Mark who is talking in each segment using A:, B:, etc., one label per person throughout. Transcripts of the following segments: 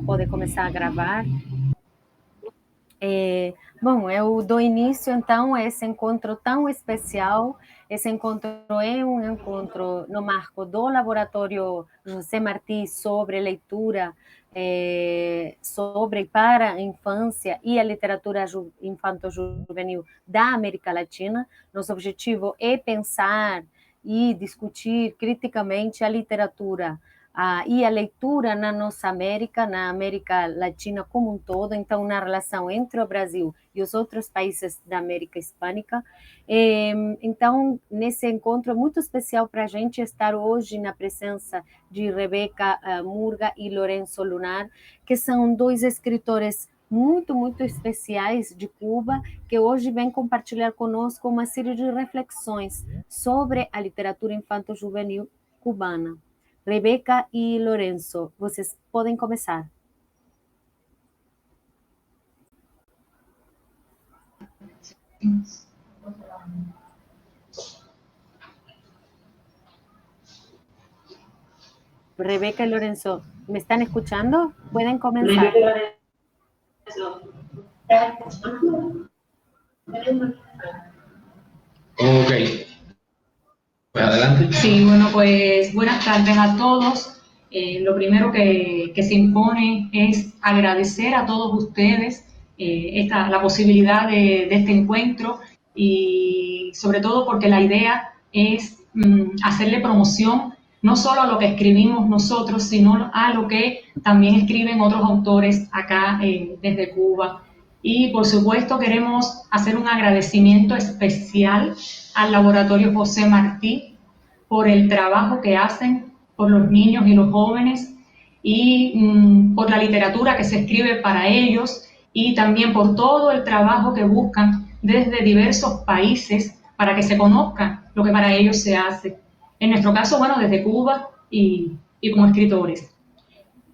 A: pode começar a gravar. Bom, eu dou início, então, a esse encontro tão especial. Esse encontro é um encontro no marco do Laboratório José Martí sobre leitura, sobre para a infância e a literatura infanto-juvenil da América Latina. Nosso objetivo é pensar e discutir criticamente a literatura e a leitura na nossa América, na América Latina como um todo, então na relação entre o Brasil e os outros países da América Hispânica. Então, nesse encontro é muito especial para a gente estar hoje na presença de Rebeca Murga e Lourenço Lunar, que são dois escritores muito especiais de Cuba, que hoje vêm compartilhar conosco uma série de reflexões sobre a literatura infanto-juvenil cubana. Rebeca e Lourenço, vocês podem começar. Rebeca y Lorenzo, ¿me están escuchando? Pueden comenzar.
B: Ok. Pues adelante.
C: Sí, bueno, pues buenas tardes a todos. Lo primero que se impone es agradecer a todos ustedes la posibilidad de este encuentro y sobre todo porque la idea es hacerle promoción no solo a lo que escribimos nosotros, sino a lo que también escriben otros autores acá desde Cuba. Y por supuesto queremos hacer un agradecimiento especial al Laboratorio José Martí por el trabajo que hacen por los niños y los jóvenes y por la literatura que se escribe para ellos y también por todo el trabajo que buscan desde diversos países para que se conozca lo que para ellos se hace. En nuestro caso, bueno, desde Cuba y como escritores.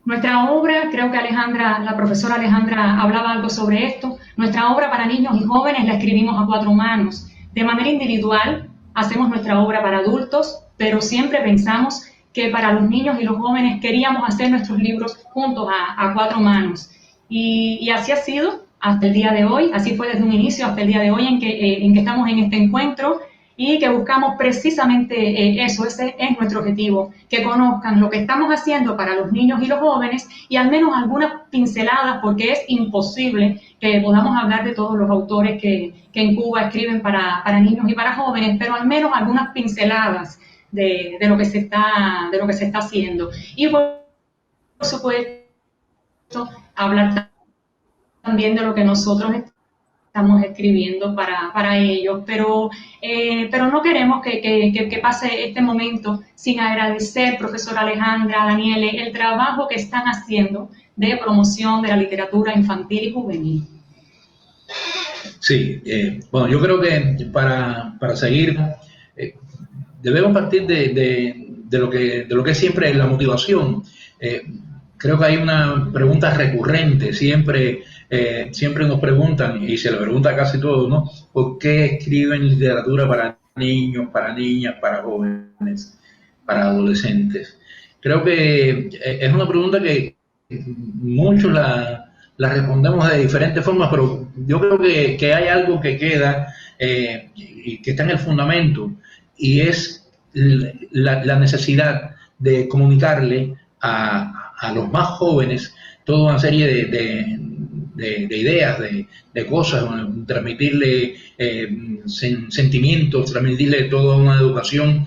C: Nuestra obra, creo que la profesora Alejandra hablaba algo sobre esto, nuestra obra para niños y jóvenes la escribimos a 4 manos. De manera individual, hacemos nuestra obra para adultos, pero siempre pensamos que para los niños y los jóvenes queríamos hacer nuestros libros juntos a 4 manos. Y así ha sido hasta el día de hoy, así fue desde un inicio hasta el día de hoy en que estamos en este encuentro y que buscamos precisamente eso, ese es nuestro objetivo, que conozcan lo que estamos haciendo para los niños y los jóvenes y al menos algunas pinceladas, porque es imposible que podamos hablar de todos los autores que en Cuba escriben para niños y para jóvenes, pero al menos algunas pinceladas de lo que se está haciendo. Y por supuesto, hablar también de lo que nosotros estamos escribiendo para ellos, pero no queremos que pase este momento sin agradecer, profesora Alejandra, Daniele, el trabajo que están haciendo de promoción de la literatura infantil y juvenil.
B: Sí, bueno, yo creo que para seguir debemos partir de lo que es siempre la motivación. Creo que hay una pregunta recurrente, siempre nos preguntan, y se le pregunta a casi todos, ¿no? ¿Por qué escriben literatura para niños, para niñas, para jóvenes, para adolescentes? Creo que es una pregunta que muchos la respondemos de diferentes formas, pero yo creo que hay algo que queda y que está en el fundamento, y es la necesidad de comunicarle a los más jóvenes toda una serie de ideas, de cosas, transmitirle sentimientos, transmitirle toda una educación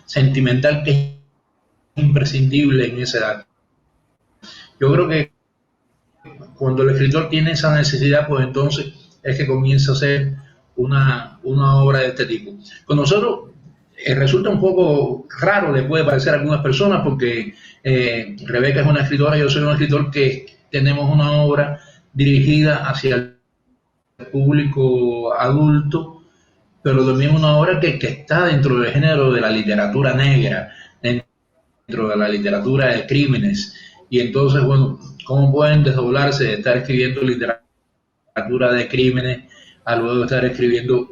B: sentimental que es imprescindible en esa edad. Yo creo que cuando el escritor tiene esa necesidad, pues entonces es que comienza a hacer una obra de este tipo. Con nosotros resulta un poco raro, le puede parecer a algunas personas, porque Rebeca es una escritora, yo soy un escritor que tenemos una obra dirigida hacia el público adulto, pero también una obra que está dentro del género de la literatura negra, dentro de la literatura de crímenes. Y entonces, bueno, ¿cómo pueden desdoblarse de estar escribiendo literatura de crímenes a luego estar escribiendo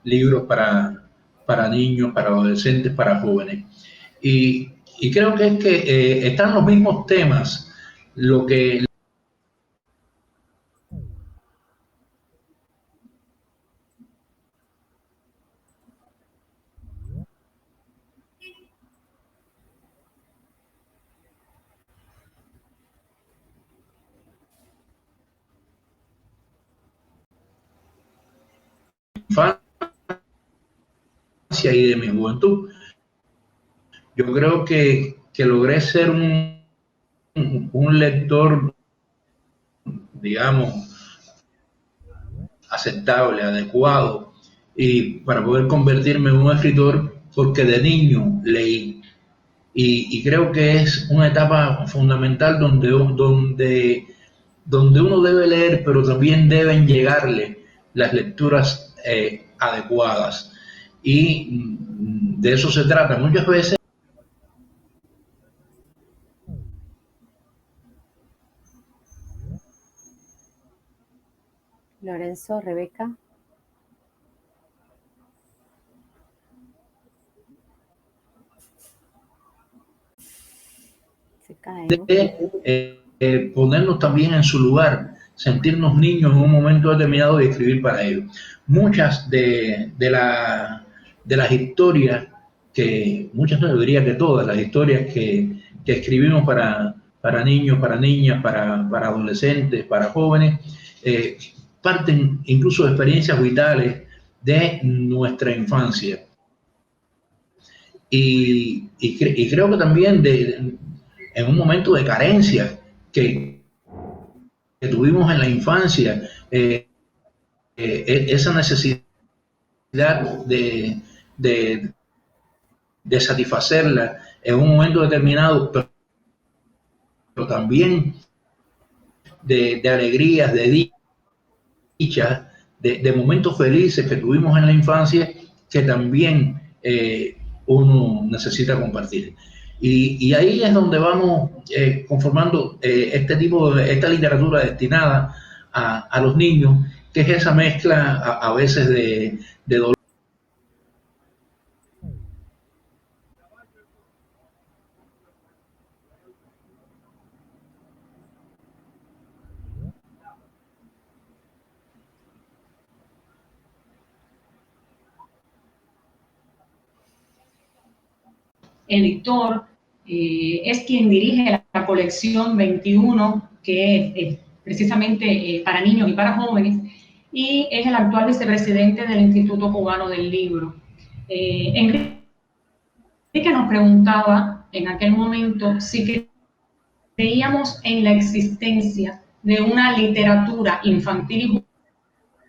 B: libros para niños, para adolescentes, para jóvenes? Y y creo que es que están los mismos temas, lo que la infancia y de mi juventud, yo creo que logré ser un lector, digamos, aceptable, adecuado, y para poder convertirme en un escritor, porque de niño leí. Y creo que es una etapa fundamental donde uno debe leer, pero también deben llegarle las lecturas adecuadas. Y de eso se trata. Muchas veces
A: Lorenzo, Rebeca. Se cae, ¿no?
B: ponernos también en su lugar, sentirnos niños en un momento determinado y escribir para ellos. Muchas de las historias muchas no, yo diría que todas las historias que escribimos para niños, para niñas, para adolescentes, para jóvenes, eh, parten incluso de experiencias vitales de nuestra infancia. Y creo que también en un momento de carencia que tuvimos en la infancia, esa necesidad de, de, de satisfacerla en un momento determinado, pero también de alegrías, de dichas, de momentos felices que tuvimos en la infancia, que también uno necesita compartir. Y ahí es donde vamos conformando esta literatura destinada a los niños, que es esa mezcla a veces de dolor.
C: Editor, es quien dirige la colección 21, que es precisamente para niños y para jóvenes, y es el actual vicepresidente del Instituto Cubano del Libro. Enrique nos preguntaba en aquel momento si creíamos en la existencia de una literatura infantil y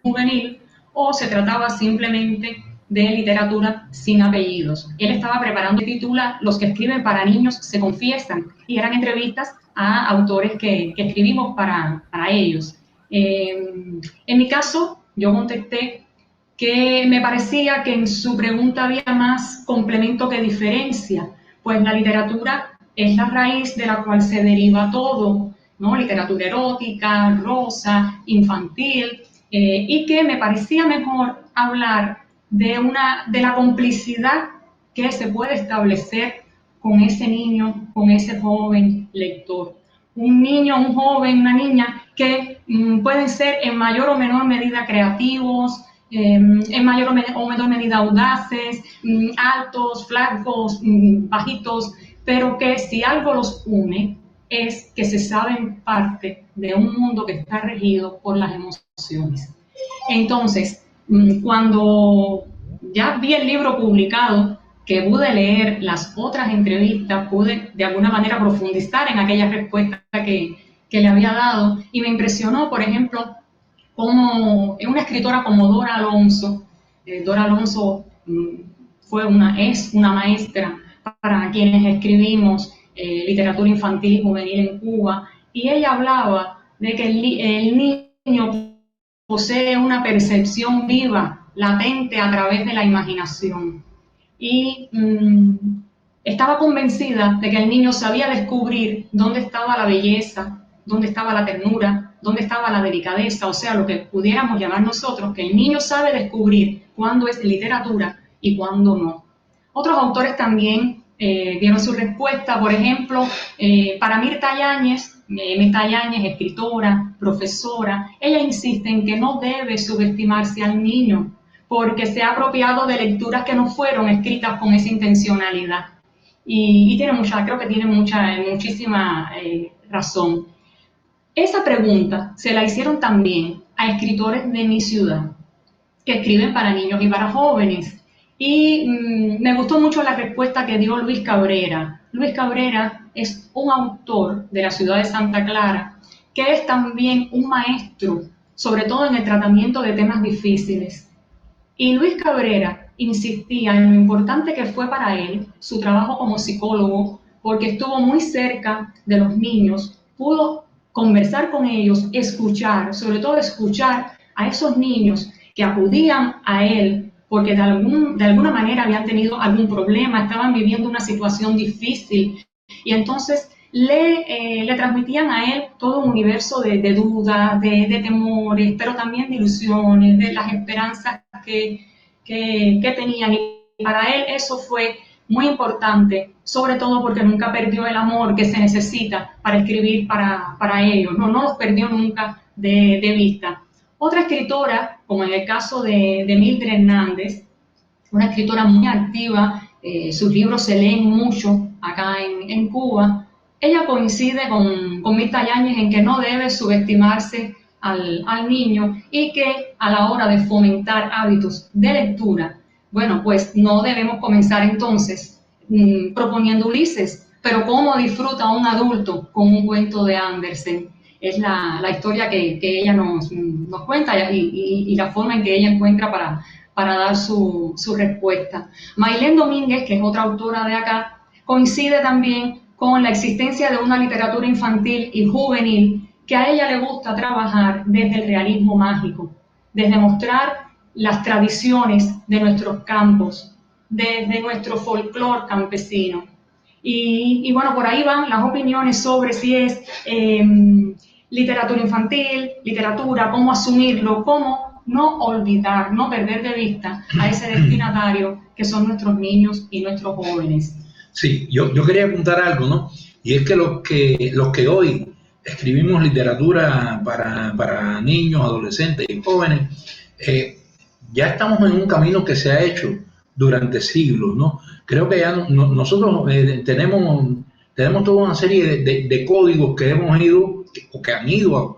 C: juvenil o se trataba simplemente de literatura sin apellidos. Él estaba preparando el titula Los que escriben para niños se confiesan, y eran entrevistas a autores que escribimos para ellos. En mi caso, yo contesté que me parecía que en su pregunta había más complemento que diferencia, pues la literatura es la raíz de la cual se deriva todo, ¿no? Literatura erótica, rosa, infantil, y que me parecía mejor hablar de la complicidad que se puede establecer con ese niño, con ese joven lector. Un niño, un joven, una niña que pueden ser en mayor o menor medida creativos, en mayor o menor medida audaces, altos, flacos, bajitos, pero que si algo los une es que se saben parte de un mundo que está regido por las emociones. Entonces, cuando ya vi el libro publicado, que pude leer las otras entrevistas, pude de alguna manera profundizar en aquellas respuestas que le había dado, y me impresionó, por ejemplo, como una escritora como Dora Alonso. Dora Alonso es una maestra para quienes escribimos literatura infantil y juvenil en Cuba, y ella hablaba de que el niño posee una percepción viva, latente a través de la imaginación. Y estaba convencida de que el niño sabía descubrir dónde estaba la belleza, dónde estaba la ternura, dónde estaba la delicadeza, o sea, lo que pudiéramos llamar nosotros, que el niño sabe descubrir cuándo es literatura y cuándo no. Otros autores también dieron su respuesta. Por ejemplo, para Mirta Yáñez, escritora, profesora, ella insiste en que no debe subestimarse al niño porque se ha apropiado de lecturas que no fueron escritas con esa intencionalidad. Y tiene creo que tiene muchísima razón. Esa pregunta se la hicieron también a escritores de mi ciudad que escriben para niños y para jóvenes. Y me gustó mucho la respuesta que dio Luis Cabrera. Luis Cabrera es un autor de la ciudad de Santa Clara que es también un maestro, sobre todo en el tratamiento de temas difíciles. Y Luis Cabrera insistía en lo importante que fue para él su trabajo como psicólogo, porque estuvo muy cerca de los niños, pudo conversar con ellos, escuchar, sobre todo escuchar a esos niños que acudían a él porque de alguna manera habían tenido algún problema, estaban viviendo una situación difícil, y entonces le transmitían a él todo un universo de dudas, de temores, pero también de ilusiones, de las esperanzas que tenían. Y para él eso fue muy importante, sobre todo porque nunca perdió el amor que se necesita para escribir para ellos, no los perdió nunca de vista. Otra escritora, como en el caso de Mildred Hernández, una escritora muy activa, sus libros se leen mucho acá en Cuba, ella coincide con Mirta Yáñez en que no debe subestimarse al niño y que a la hora de fomentar hábitos de lectura, bueno, pues no debemos comenzar entonces proponiendo Ulises, pero cómo disfruta un adulto con un cuento de Andersen. Es la historia que ella nos cuenta y la forma en que ella encuentra para dar su respuesta. Maylén Domínguez, que es otra autora de acá, coincide también con la existencia de una literatura infantil y juvenil que a ella le gusta trabajar desde el realismo mágico, desde mostrar las tradiciones de nuestros campos, desde nuestro folclore campesino. Y bueno, por ahí van las opiniones sobre si es literatura infantil, literatura, cómo asumirlo, cómo no olvidar, no perder de vista a ese destinatario que son nuestros niños y nuestros jóvenes.
B: Sí, yo quería apuntar algo, ¿no? Y es que los que hoy escribimos literatura para niños, adolescentes y jóvenes, ya estamos en un camino que se ha hecho durante siglos, ¿no? Creo que ya nosotros tenemos toda una serie de códigos que hemos ido, o que han ido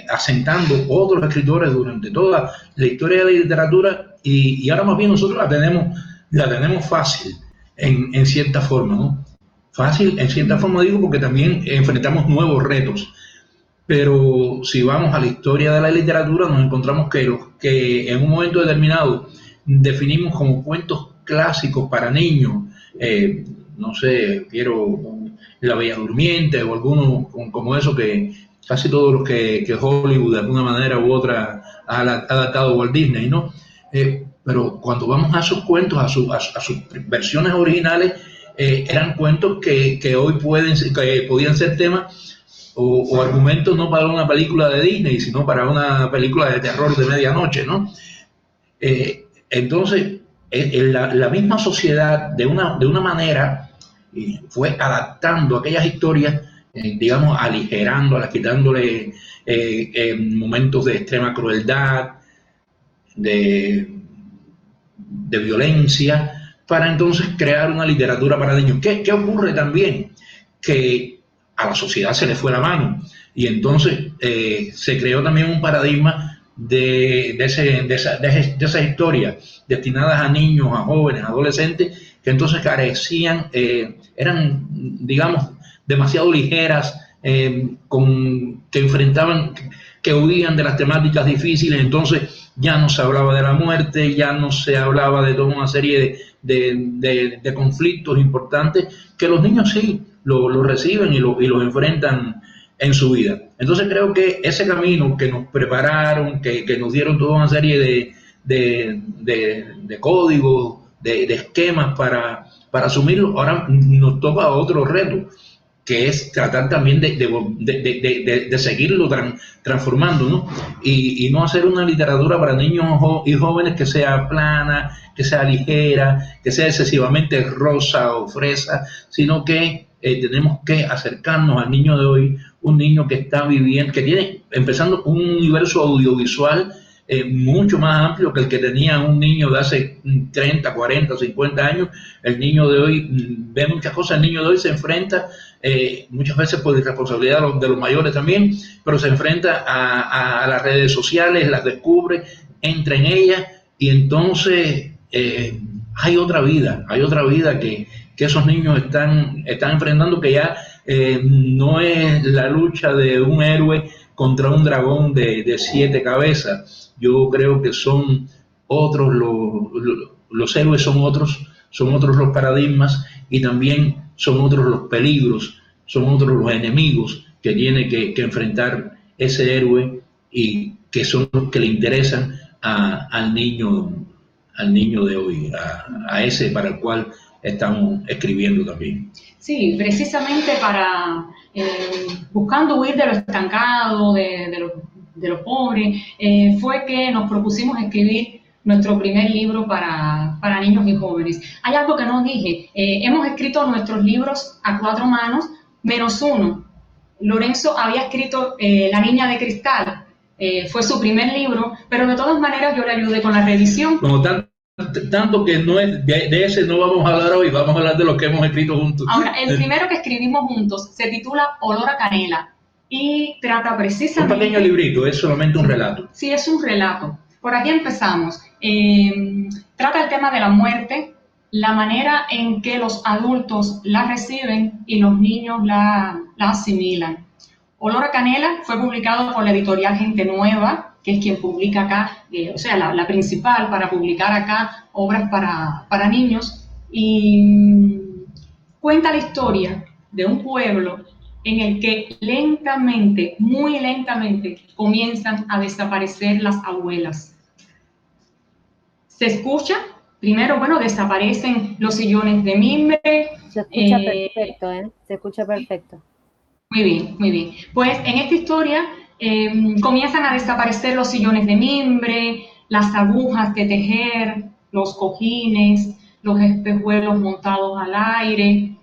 B: asentando otros escritores durante toda la historia de la literatura, y ahora más bien nosotros la tenemos fácil en cierta forma, ¿no? Fácil en cierta forma digo porque también enfrentamos nuevos retos. Pero si vamos a la historia de la literatura, nos encontramos que los que en un momento determinado definimos como cuentos clásicos para niños, no sé, quiero La Bella Durmiente o algunos como eso, que casi todos los que Hollywood de alguna manera u otra ha adaptado Walt Disney, ¿no? Pero cuando vamos a esos cuentos, a sus versiones originales, eran cuentos que hoy podían ser temas o argumentos no para una película de Disney, sino para una película de terror de medianoche, ¿no? Entonces, la misma sociedad, de una manera, fue adaptando aquellas historias, digamos, aligerándolas, quitándole momentos de extrema crueldad, de violencia, para entonces crear una literatura para niños. ¿Qué ocurre también? Que a la sociedad se le fue la mano y entonces se creó también un paradigma de esas historias destinadas a niños, a jóvenes, a adolescentes, que entonces carecían, eran, digamos, demasiado ligeras, que huían de las temáticas difíciles. Entonces ya no se hablaba de la muerte, ya no se hablaba de toda una serie de conflictos importantes que los niños sí lo reciben y los enfrentan en su vida. Entonces creo que ese camino que nos prepararon, que nos dieron toda una serie de códigos, de esquemas para asumirlo, ahora nos toca otro reto, que es tratar también de seguirlo transformando, ¿no? Y no hacer una literatura para niños y jóvenes que sea plana, que sea ligera, que sea excesivamente rosa o fresa, sino que tenemos que acercarnos al niño de hoy, un niño que está viviendo, que tiene, empezando un universo audiovisual mucho más amplio que el que tenía un niño de hace 30, 40, 50 años. El niño de hoy ve muchas cosas, el niño de hoy se enfrenta muchas veces por irresponsabilidad de los mayores también, pero se enfrenta a las redes sociales, las descubre, entra en ellas y entonces hay otra vida que esos niños están enfrentando, que ya no es la lucha de un héroe contra un dragón de 7 cabezas. Yo creo que son otros los héroes, son otros los paradigmas, y también son otros los peligros, son otros los enemigos que tiene que enfrentar ese héroe, y que son los que le interesan al niño de hoy, a ese para el cual estamos escribiendo también.
C: Sí, precisamente para buscando huir de lo estancado, de lo pobre, fue que nos propusimos escribir nuestro primer libro para niños y jóvenes. Hay algo que no dije, hemos escrito nuestros libros a 4 manos, menos uno. Lorenzo había escrito La Niña de Cristal, fue su primer libro, pero de todas maneras yo le ayudé con la revisión.
B: Como tanto que no es de ese no vamos a hablar hoy, vamos a hablar de lo que hemos escrito juntos.
C: Ahora, el primero que escribimos juntos se titula Olor a Canela y trata precisamente...
B: Un pequeño librito, es solamente un relato.
C: Sí, es un relato. Por aquí empezamos. Trata el tema de la muerte, la manera en que los adultos la reciben y los niños la asimilan. Olor a Canela fue publicado por la editorial Gente Nueva, que es quien publica acá, o sea, la principal para publicar acá obras para niños, y cuenta la historia de un pueblo en el que lentamente, muy lentamente, comienzan a desaparecer las abuelas. Se escucha, primero, bueno, desaparecen los sillones de mimbre.
A: Se escucha perfecto, ¿eh? Se escucha perfecto.
C: Muy bien, muy bien. Pues en esta historia comienzan a desaparecer los sillones de mimbre, las agujas de tejer, los cojines, los espejuelos montados al aire,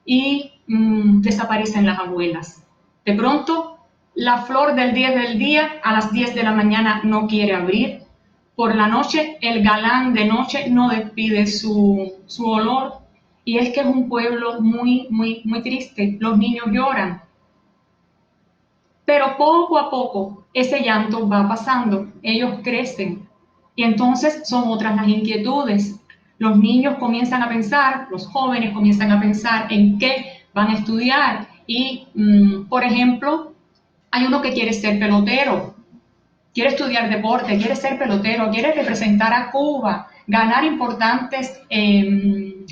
C: y desaparecen las abuelas. De pronto, la flor del 10 del día a las 10 de la mañana no quiere abrir. Por la noche, el galán de noche no despide su olor. Y es que es un pueblo muy, muy, muy triste. Los niños lloran. Pero poco a poco ese llanto va pasando, ellos crecen y entonces son otras las inquietudes. Los niños comienzan a pensar, los jóvenes comienzan a pensar en qué van a estudiar y, por ejemplo, hay uno que quiere ser pelotero, quiere estudiar deporte, quiere ser pelotero, quiere representar a Cuba, ganar importantes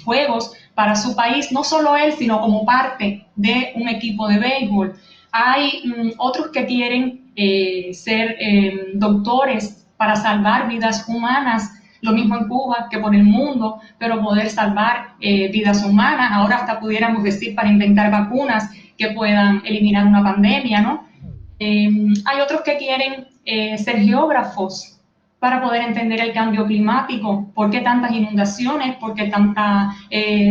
C: juegos para su país, no solo él, sino como parte de un equipo de béisbol. Hay otros que quieren ser doctores para salvar vidas humanas, lo mismo en Cuba que por el mundo, pero poder salvar vidas humanas. Ahora hasta pudiéramos decir para inventar vacunas que puedan eliminar una pandemia, ¿no? Hay otros que quieren ser geógrafos para poder entender el cambio climático, por qué tantas inundaciones, por qué tanta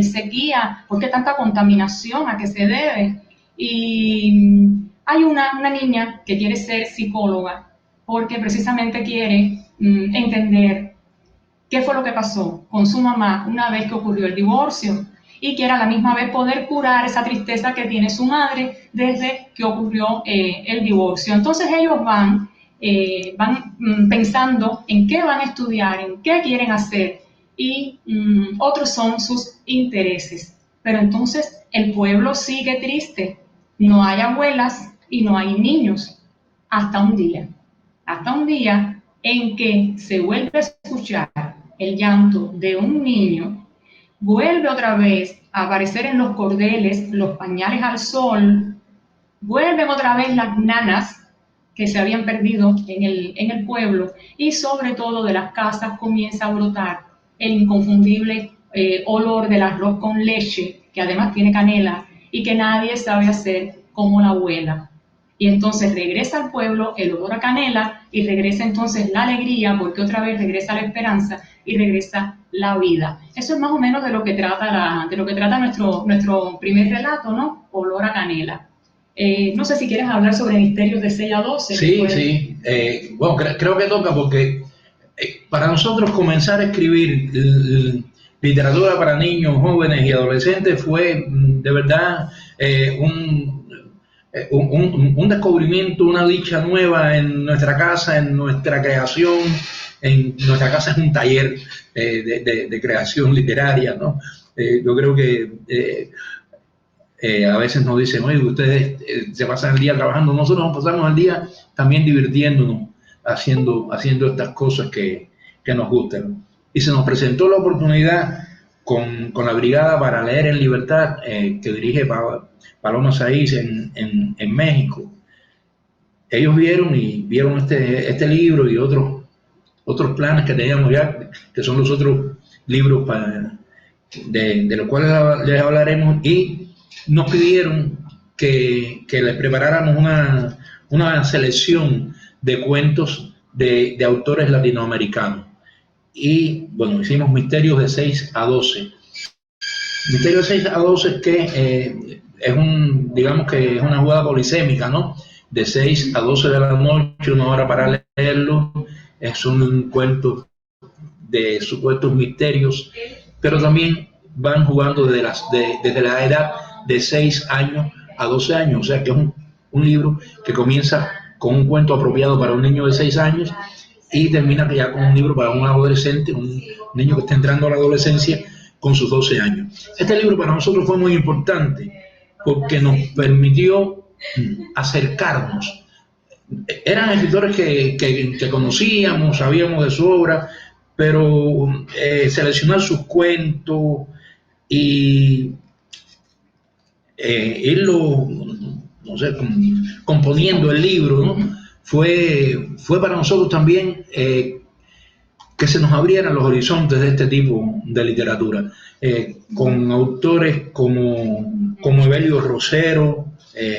C: sequía, por qué tanta contaminación, a qué se debe. Y hay una niña que quiere ser psicóloga porque precisamente quiere entender qué fue lo que pasó con su mamá una vez que ocurrió el divorcio y quiere a la misma vez poder curar esa tristeza que tiene su madre desde que ocurrió el divorcio. Entonces ellos van pensando en qué van a estudiar, en qué quieren hacer y otros son sus intereses. Pero entonces el pueblo sigue triste. No hay abuelas y no hay niños hasta un día en que se vuelve a escuchar el llanto de un niño, vuelve otra vez a aparecer en los cordeles los pañales al sol, vuelven otra vez las nanas que se habían perdido en el pueblo y sobre todo de las casas comienza a brotar el inconfundible olor del arroz con leche, que además tiene canela, y que nadie sabe hacer como la abuela. Y entonces regresa al pueblo el olor a canela y regresa entonces la alegría, porque otra vez regresa la esperanza y regresa la vida. Eso es más o menos de lo que trata nuestro primer relato, ¿no? Olor a canela. No sé si quieres hablar sobre misterios de 6 a 12.
B: Sí, sí. Bueno, creo que toca porque para nosotros comenzar a escribir literatura para niños, jóvenes y adolescentes fue de verdad un descubrimiento, una dicha nueva en nuestra casa, en nuestra creación. En nuestra casa es un taller de creación literaria, ¿no? Yo creo que a veces nos dicen, oye, ustedes se pasan el día trabajando, nosotros nos pasamos el día también divirtiéndonos, haciendo estas cosas que nos gustan. Y se nos presentó la oportunidad con la Brigada para Leer en Libertad, que dirige Paloma Saiz en México. Ellos vieron este libro y otros planes que teníamos ya, que son los otros libros de los cuales les hablaremos, y nos pidieron que les preparáramos una selección de cuentos de autores latinoamericanos. Y bueno, hicimos Misterios de 6 a 12. Misterios de 6 a 12 es que digamos que es una jugada polisémica, ¿no? De 6 a 12 de la noche, 1 hora para leerlo. Es un cuento de supuestos misterios, pero también van jugando desde la edad de 6 años a 12 años, o sea que es un libro que comienza con un cuento apropiado para un niño de 6 años y termina ya con un libro para un adolescente, un niño que está entrando a la adolescencia con sus 12 años. Este libro para nosotros fue muy importante porque nos permitió acercarnos. Eran escritores que conocíamos, sabíamos de su obra, pero seleccionar sus cuentos y irlo, no sé, componiendo el libro, ¿no? Fue para nosotros también que se nos abrieran los horizontes de este tipo de literatura, con autores como Evelio Rosero,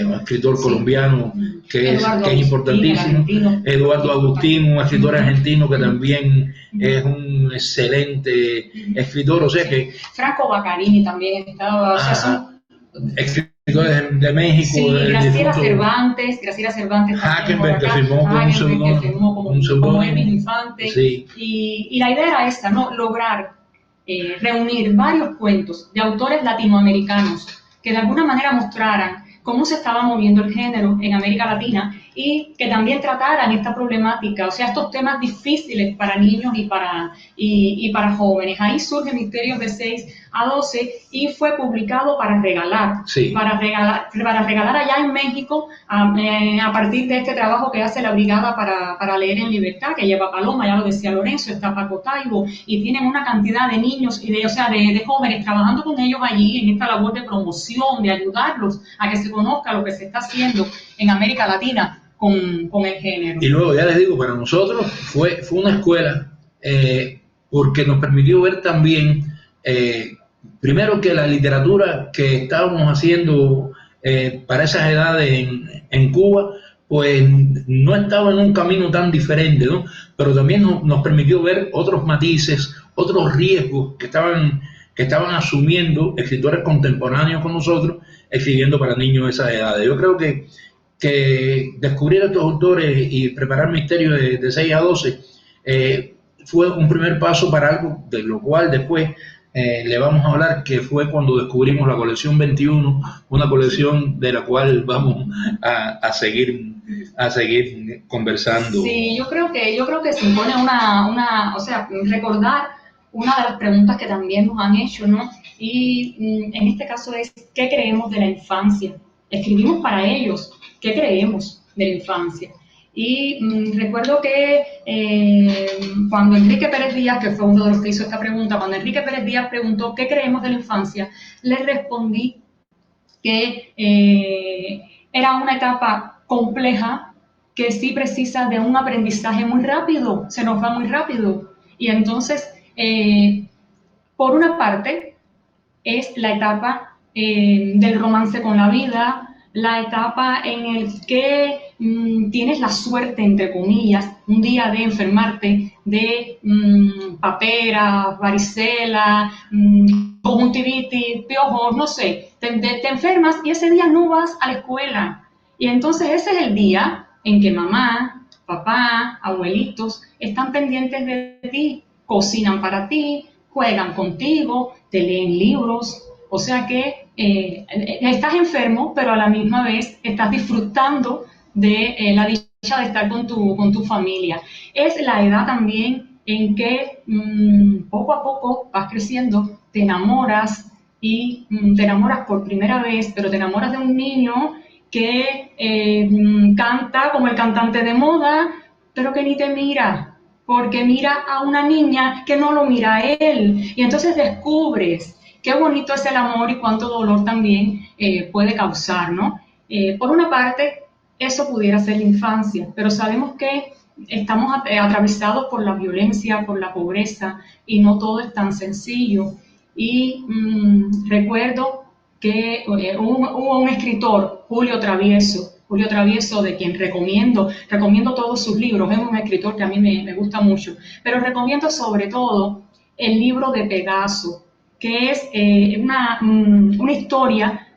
B: un escritor colombiano que es importantísimo, Eduardo Agustín, un escritor argentino que también es un excelente escritor, o sea que...
C: Franco Baccarini también estaba, o sea, son...
B: escritores de México.
C: Sí, Graciela Cervantes
B: Hackenberg, que firmó
C: como Elvis Infante.
B: Sí.
C: Y la idea era esta, ¿no? Lograr reunir varios cuentos de autores latinoamericanos que de alguna manera mostraran cómo se estaba moviendo el género en América Latina y que también trataran esta problemática, o sea, estos temas difíciles para niños y para jóvenes. Ahí surge Misterios de 6 a 12 y fue publicado para regalar,
B: sí.
C: para regalar allá en México a partir de este trabajo que hace la Brigada para Leer en Libertad, que lleva Paloma, ya lo decía Lorenzo, está Paco Taibo, y tienen una cantidad de niños y de jóvenes trabajando con ellos allí en esta labor de promoción, de ayudarlos a que se conozca lo que se está haciendo en América Latina con el género.
B: Y luego, ya les digo, para nosotros fue una escuela porque nos permitió ver también, primero que la literatura que estábamos haciendo para esas edades en Cuba, pues no estaba en un camino tan diferente, ¿no? Pero también nos permitió ver otros matices, otros riesgos que estaban asumiendo escritores contemporáneos con nosotros, escribiendo para niños de esas edades. Yo creo que descubrir a estos autores y preparar Misterios de 6 a 12 fue un primer paso para algo de lo cual después le vamos a hablar, que fue cuando descubrimos la colección 21, una colección de la cual vamos a seguir conversando.
C: Sí, yo creo que se impone o sea, recordar una de las preguntas que también nos han hecho, ¿no? Y en este caso es, ¿qué creemos de la infancia? Escribimos para ellos, ¿qué creemos de la infancia? Y recuerdo que cuando Enrique Pérez Díaz, que fue uno de los que hizo esta pregunta, cuando Enrique Pérez Díaz preguntó ¿qué creemos de la infancia?, le respondí que era una etapa compleja que sí precisa de un aprendizaje muy rápido, se nos va muy rápido. Y entonces, por una parte, es la etapa del romance con la vida, la etapa en el que tienes la suerte, entre comillas, un día de enfermarte de papera, varicela, conjuntivitis, piojos, no sé, te enfermas y ese día no vas a la escuela. Y entonces ese es el día en que mamá, papá, abuelitos están pendientes de ti, cocinan para ti, juegan contigo, te leen libros. O sea que estás enfermo, pero a la misma vez estás disfrutando de la dicha de estar con tu familia. Es la edad también en que poco a poco vas creciendo, te enamoras y te enamoras por primera vez, pero te enamoras de un niño que canta como el cantante de moda, pero que ni te mira, porque mira a una niña que no lo mira a él. Y entonces descubres qué bonito es el amor y cuánto dolor también puede causar, ¿no? Por una parte, eso pudiera ser la infancia, pero sabemos que estamos atravesados por la violencia, por la pobreza, y no todo es tan sencillo. Y recuerdo que hubo un escritor, Julio Travieso, de quien recomiendo todos sus libros, es un escritor que a mí me gusta mucho, pero recomiendo sobre todo el libro de Pegaso, que es una historia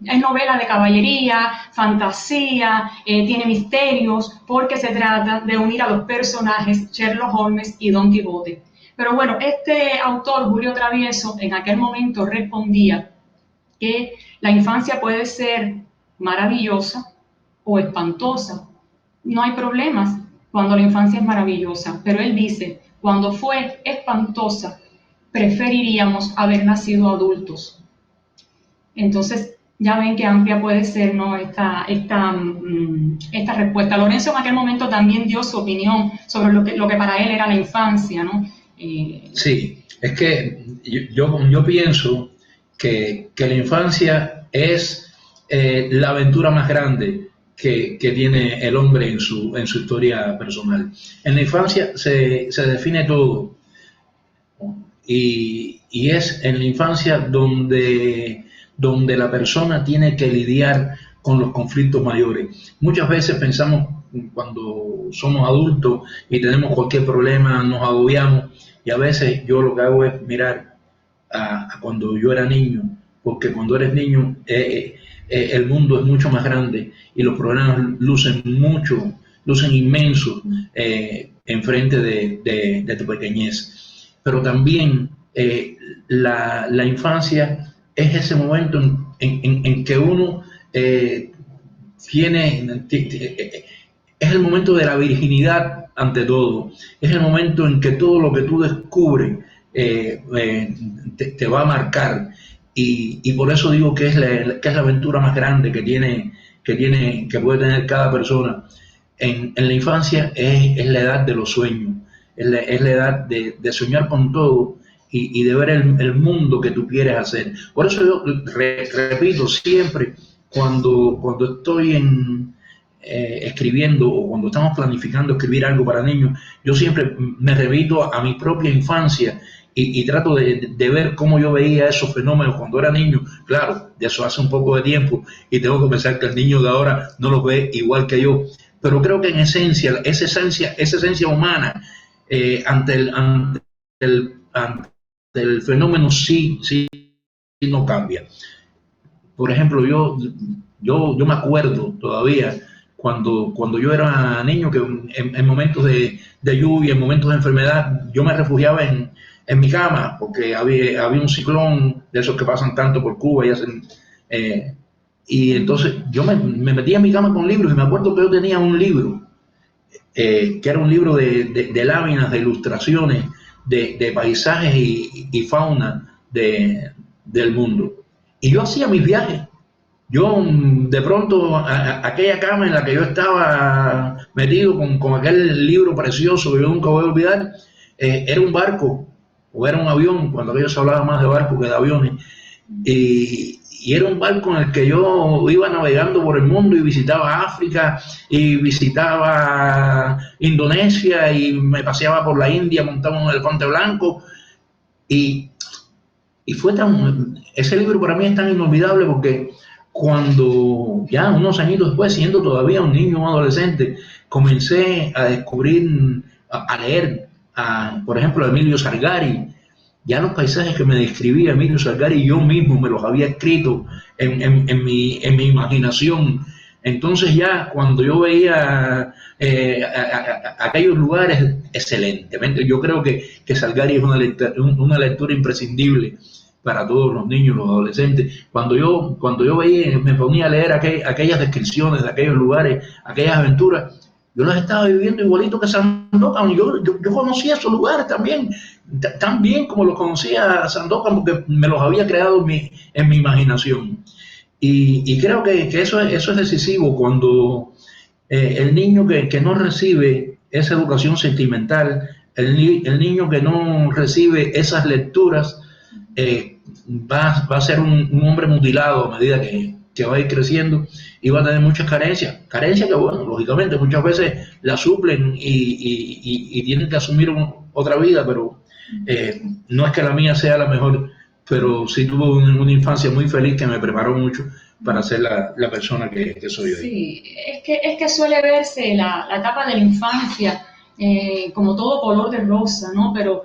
C: es novela de caballería, fantasía, tiene misterios, porque se trata de unir a los personajes Sherlock Holmes y Don Quijote. Pero bueno, este autor, Julio Travieso, en aquel momento respondía que la infancia puede ser maravillosa o espantosa. No hay problemas cuando la infancia es maravillosa, pero él dice, cuando fue espantosa, preferiríamos haber nacido adultos. Entonces, ya ven qué amplia puede ser, ¿no?, esta respuesta. Lorenzo en aquel momento también dio su opinión sobre lo que para él era la infancia, ¿no?
B: Sí, es que yo pienso que la infancia es la aventura más grande que tiene el hombre en su historia personal. En la infancia se define todo, y es en la infancia donde la persona tiene que lidiar con los conflictos mayores. Muchas veces pensamos, cuando somos adultos y tenemos cualquier problema, nos agobiamos, y a veces yo lo que hago es mirar a cuando yo era niño, porque cuando eres niño el mundo es mucho más grande y los problemas lucen inmensos enfrente de tu pequeñez. Pero también la infancia es ese momento en que uno es el momento de la virginidad ante todo, es el momento en que todo lo que tú descubres te va a marcar, y por eso digo que es la aventura más grande que puede tener cada persona. En la infancia es la edad de los sueños, es la edad de soñar con todo y de ver el mundo que tú quieres hacer. Por eso yo repito siempre, cuando estoy escribiendo, o cuando estamos planificando escribir algo para niños, yo siempre me remito a mi propia infancia y trato de ver cómo yo veía esos fenómenos cuando era niño. Claro, de eso hace un poco de tiempo y tengo que pensar que el niño de ahora no lo ve igual que yo, pero creo que en esencia, esa esencia humana ante el fenómeno sí no cambia. Por ejemplo, yo me acuerdo todavía cuando yo era niño, que en momentos de lluvia, en momentos de enfermedad, yo me refugiaba en mi cama, porque había un ciclón de esos que pasan tanto por Cuba y entonces yo me metía en mi cama con libros, y me acuerdo que yo tenía un libro que era un libro de láminas, de ilustraciones, de paisajes y fauna del mundo. Y yo hacía mis viajes. Yo de pronto, aquella cama en la que yo estaba metido con aquel libro precioso que yo nunca voy a olvidar, era un barco o era un avión, cuando aquello se hablaba más de barcos que de aviones, y era un barco en el que yo iba navegando por el mundo y visitaba África y visitaba Indonesia y me paseaba por la India montado en un elefante blanco, y fue ese libro para mí es tan inolvidable porque cuando ya unos añitos después, siendo todavía un niño, un adolescente, comencé a descubrir, a leer, por ejemplo, a Emilio Salgari. Ya los paisajes que me describía Emilio Salgari, yo mismo me los había escrito en mi imaginación. Entonces ya cuando yo veía aquellos lugares, excelentemente, yo creo que Salgari es una lectura imprescindible para todos los niños, los adolescentes. Cuando yo veía, me ponía a leer aquellas descripciones de aquellos lugares, aquellas aventuras, yo las estaba viviendo igualito que Sandokan. Yo conocía esos lugares también, tan bien como los conocía Sandokan, porque me los había creado en mi imaginación. Y creo que eso es decisivo cuando el niño que no recibe esa educación sentimental, el niño que no recibe esas lecturas, va a ser un hombre mutilado a medida que va a ir creciendo y va a tener muchas carencias que, bueno, lógicamente muchas veces la suplen y tienen que asumir otra vida, pero no es que la mía sea la mejor, pero sí tuve una infancia muy feliz que me preparó mucho para ser la persona que soy hoy.
C: Sí, es que suele verse la etapa de la infancia como todo color de rosa, ¿no? Pero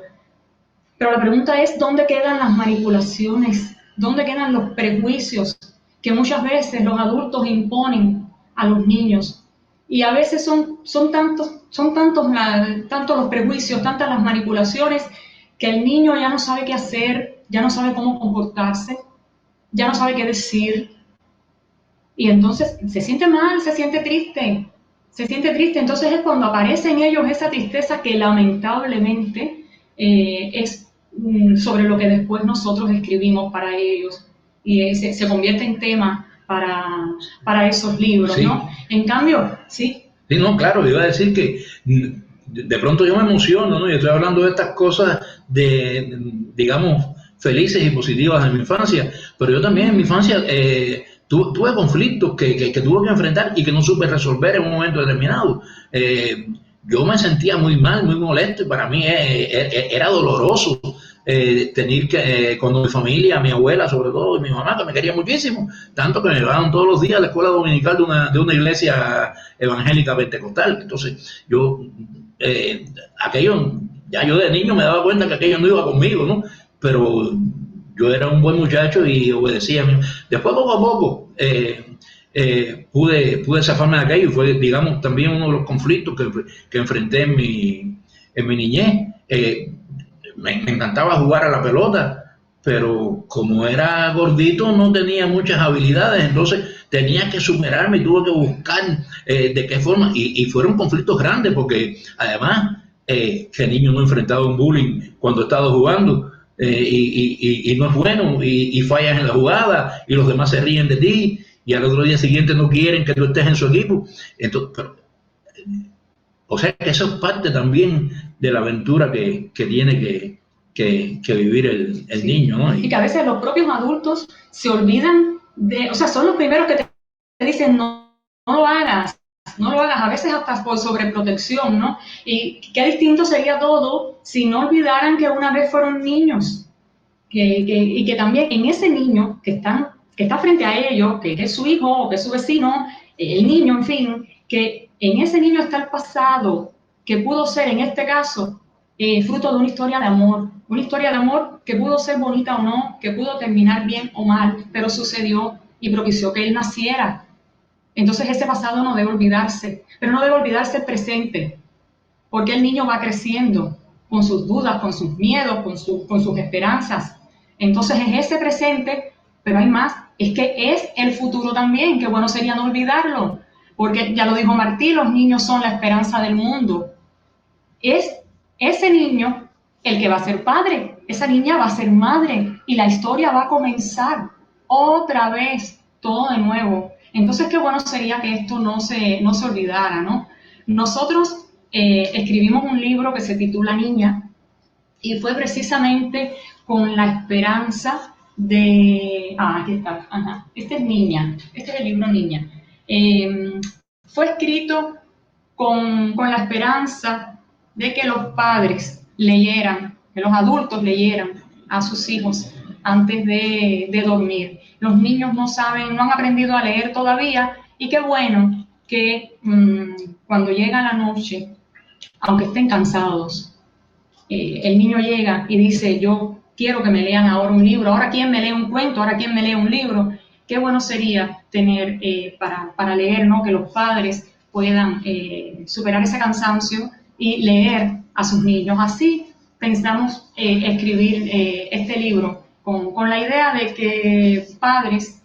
C: la pregunta es, ¿dónde quedan las manipulaciones? ¿Dónde quedan los prejuicios que muchas veces los adultos imponen a los niños? Y a veces son tantos los prejuicios, tantas las manipulaciones, que el niño ya no sabe qué hacer, ya no sabe cómo comportarse, ya no sabe qué decir. Y entonces se siente mal, se siente triste. Entonces es cuando aparece en ellos esa tristeza que lamentablemente es sobre lo que después nosotros escribimos para ellos y se convierte en tema para esos libros, sí. ¿No? En cambio, sí.
B: Sí, no, claro, iba a decir que de pronto yo me emociono, ¿no? Yo estoy hablando de estas cosas digamos, felices y positivas de mi infancia, pero yo también en mi infancia tuve conflictos que tuve que enfrentar y que no supe resolver en un momento determinado. Yo me sentía muy mal, muy molesto y para mí era doloroso tener que, cuando mi familia, mi abuela sobre todo, y mi mamá, que me quería muchísimo, tanto que me llevaban todos los días a la escuela dominical de una iglesia evangélica pentecostal. Entonces, aquello, ya yo de niño me daba cuenta que aquello no iba conmigo, ¿no? Pero yo era un buen muchacho y obedecía. Después, poco a poco, pude zafarme de aquello y fue, digamos, también uno de los conflictos que enfrenté en mi niñez. Me encantaba jugar a la pelota, pero como era gordito no tenía muchas habilidades, entonces tenía que superarme y tuve que buscar de qué forma, y fueron conflictos grandes porque además que el niño no ha enfrentado un bullying cuando ha estado jugando, y no es bueno, y fallas en la jugada y los demás se ríen de ti y al otro día siguiente no quieren que tú estés en su equipo. Entonces, o sea que eso es parte también de la aventura que tiene que vivir el
C: sí.
B: Niño, ¿no?
C: Y que a veces los propios adultos se olvidan o sea, son los primeros que te dicen no lo hagas, a veces hasta por sobreprotección, ¿no? Y qué distinto sería todo si no olvidaran que una vez fueron niños, y que también en ese niño que está frente a ellos, que es su hijo o que es su vecino, el niño, en fin, que en ese niño está el pasado, que pudo ser en este caso fruto de una historia de amor que pudo ser bonita o no, que pudo terminar bien o mal, pero sucedió y propició que él naciera. Entonces ese pasado no debe olvidarse, pero no debe olvidarse el presente, porque el niño va creciendo con sus dudas, con sus miedos, con sus esperanzas. Entonces es ese presente, pero hay más, es que es el futuro también, que bueno sería no olvidarlo, porque ya lo dijo Martí, los niños son la esperanza del mundo. Es ese niño el que va a ser padre, esa niña va a ser madre y la historia va a comenzar otra vez, todo de nuevo. Entonces qué bueno sería que esto no se olvidara, ¿no? Nosotros escribimos un libro que se titula Niña y fue precisamente con la esperanza de... aquí está, ajá, este es Niña, este es el libro Niña. Fue escrito con la esperanza de que los padres leyeran, que los adultos leyeran a sus hijos antes de dormir. Los niños no saben, no han aprendido a leer todavía, y qué bueno que cuando llega la noche, aunque estén cansados, el niño llega y dice, yo quiero que me lean ahora un libro, ahora quién me lee un cuento, ahora quién me lee un libro. Qué bueno sería tener para leer, ¿no? Que los padres puedan superar ese cansancio y leer a sus niños. Así pensamos escribir este libro con la idea de que padres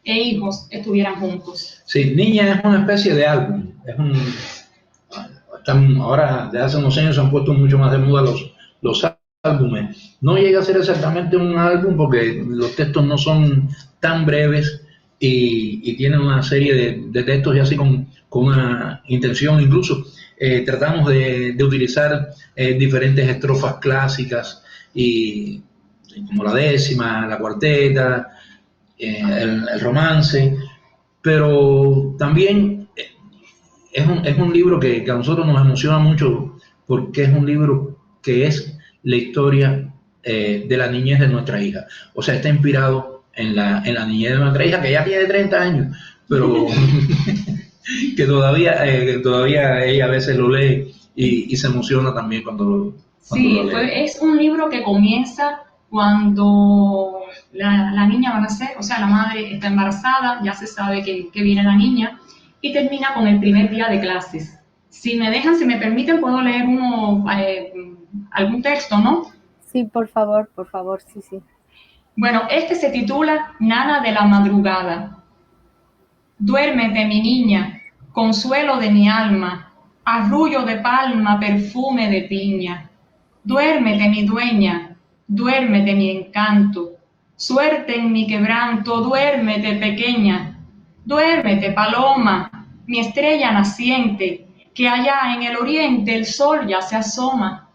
C: e hijos estuvieran juntos.
B: Sí, Niña es una especie de álbum. Ahora, desde hace unos años se han puesto mucho más de moda los álbumes. No llega a ser exactamente un álbum porque los textos no son tan breves y tienen una serie de textos y así con una intención. Incluso tratamos de utilizar diferentes estrofas clásicas y como la décima, la cuarteta, el romance, pero también es un libro que a nosotros nos emociona mucho porque es un libro que es la historia de la niñez de nuestra hija. O sea, está inspirado en la niñez de nuestra hija, que ya tiene 30 años, pero que todavía ella a veces lo lee y se emociona también cuando lo lee.
C: Es un libro que comienza cuando la niña va a nacer, o sea, la madre está embarazada, ya se sabe que viene la niña, y termina con el primer día de clases. Si me permiten, puedo leer algún texto, ¿no?
A: Sí, por favor, sí.
C: Bueno, este se titula Nana de la madrugada. Duérmete, mi niña, consuelo de mi alma, arrullo de palma, perfume de piña. Duérmete, mi dueña, duérmete, mi encanto, suerte en mi quebranto, duérmete, pequeña. Duérmete, paloma, mi estrella naciente, que allá en el oriente el sol ya se asoma.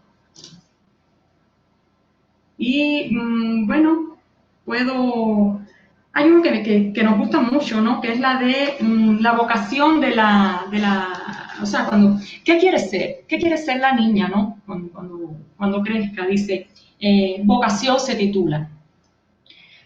C: Y bueno, hay uno que nos gusta mucho, ¿no? Que es la de la vocación o sea, ¿qué quiere ser? ¿Qué quiere ser la niña, no? Cuando crezca, dice, vocación se titula.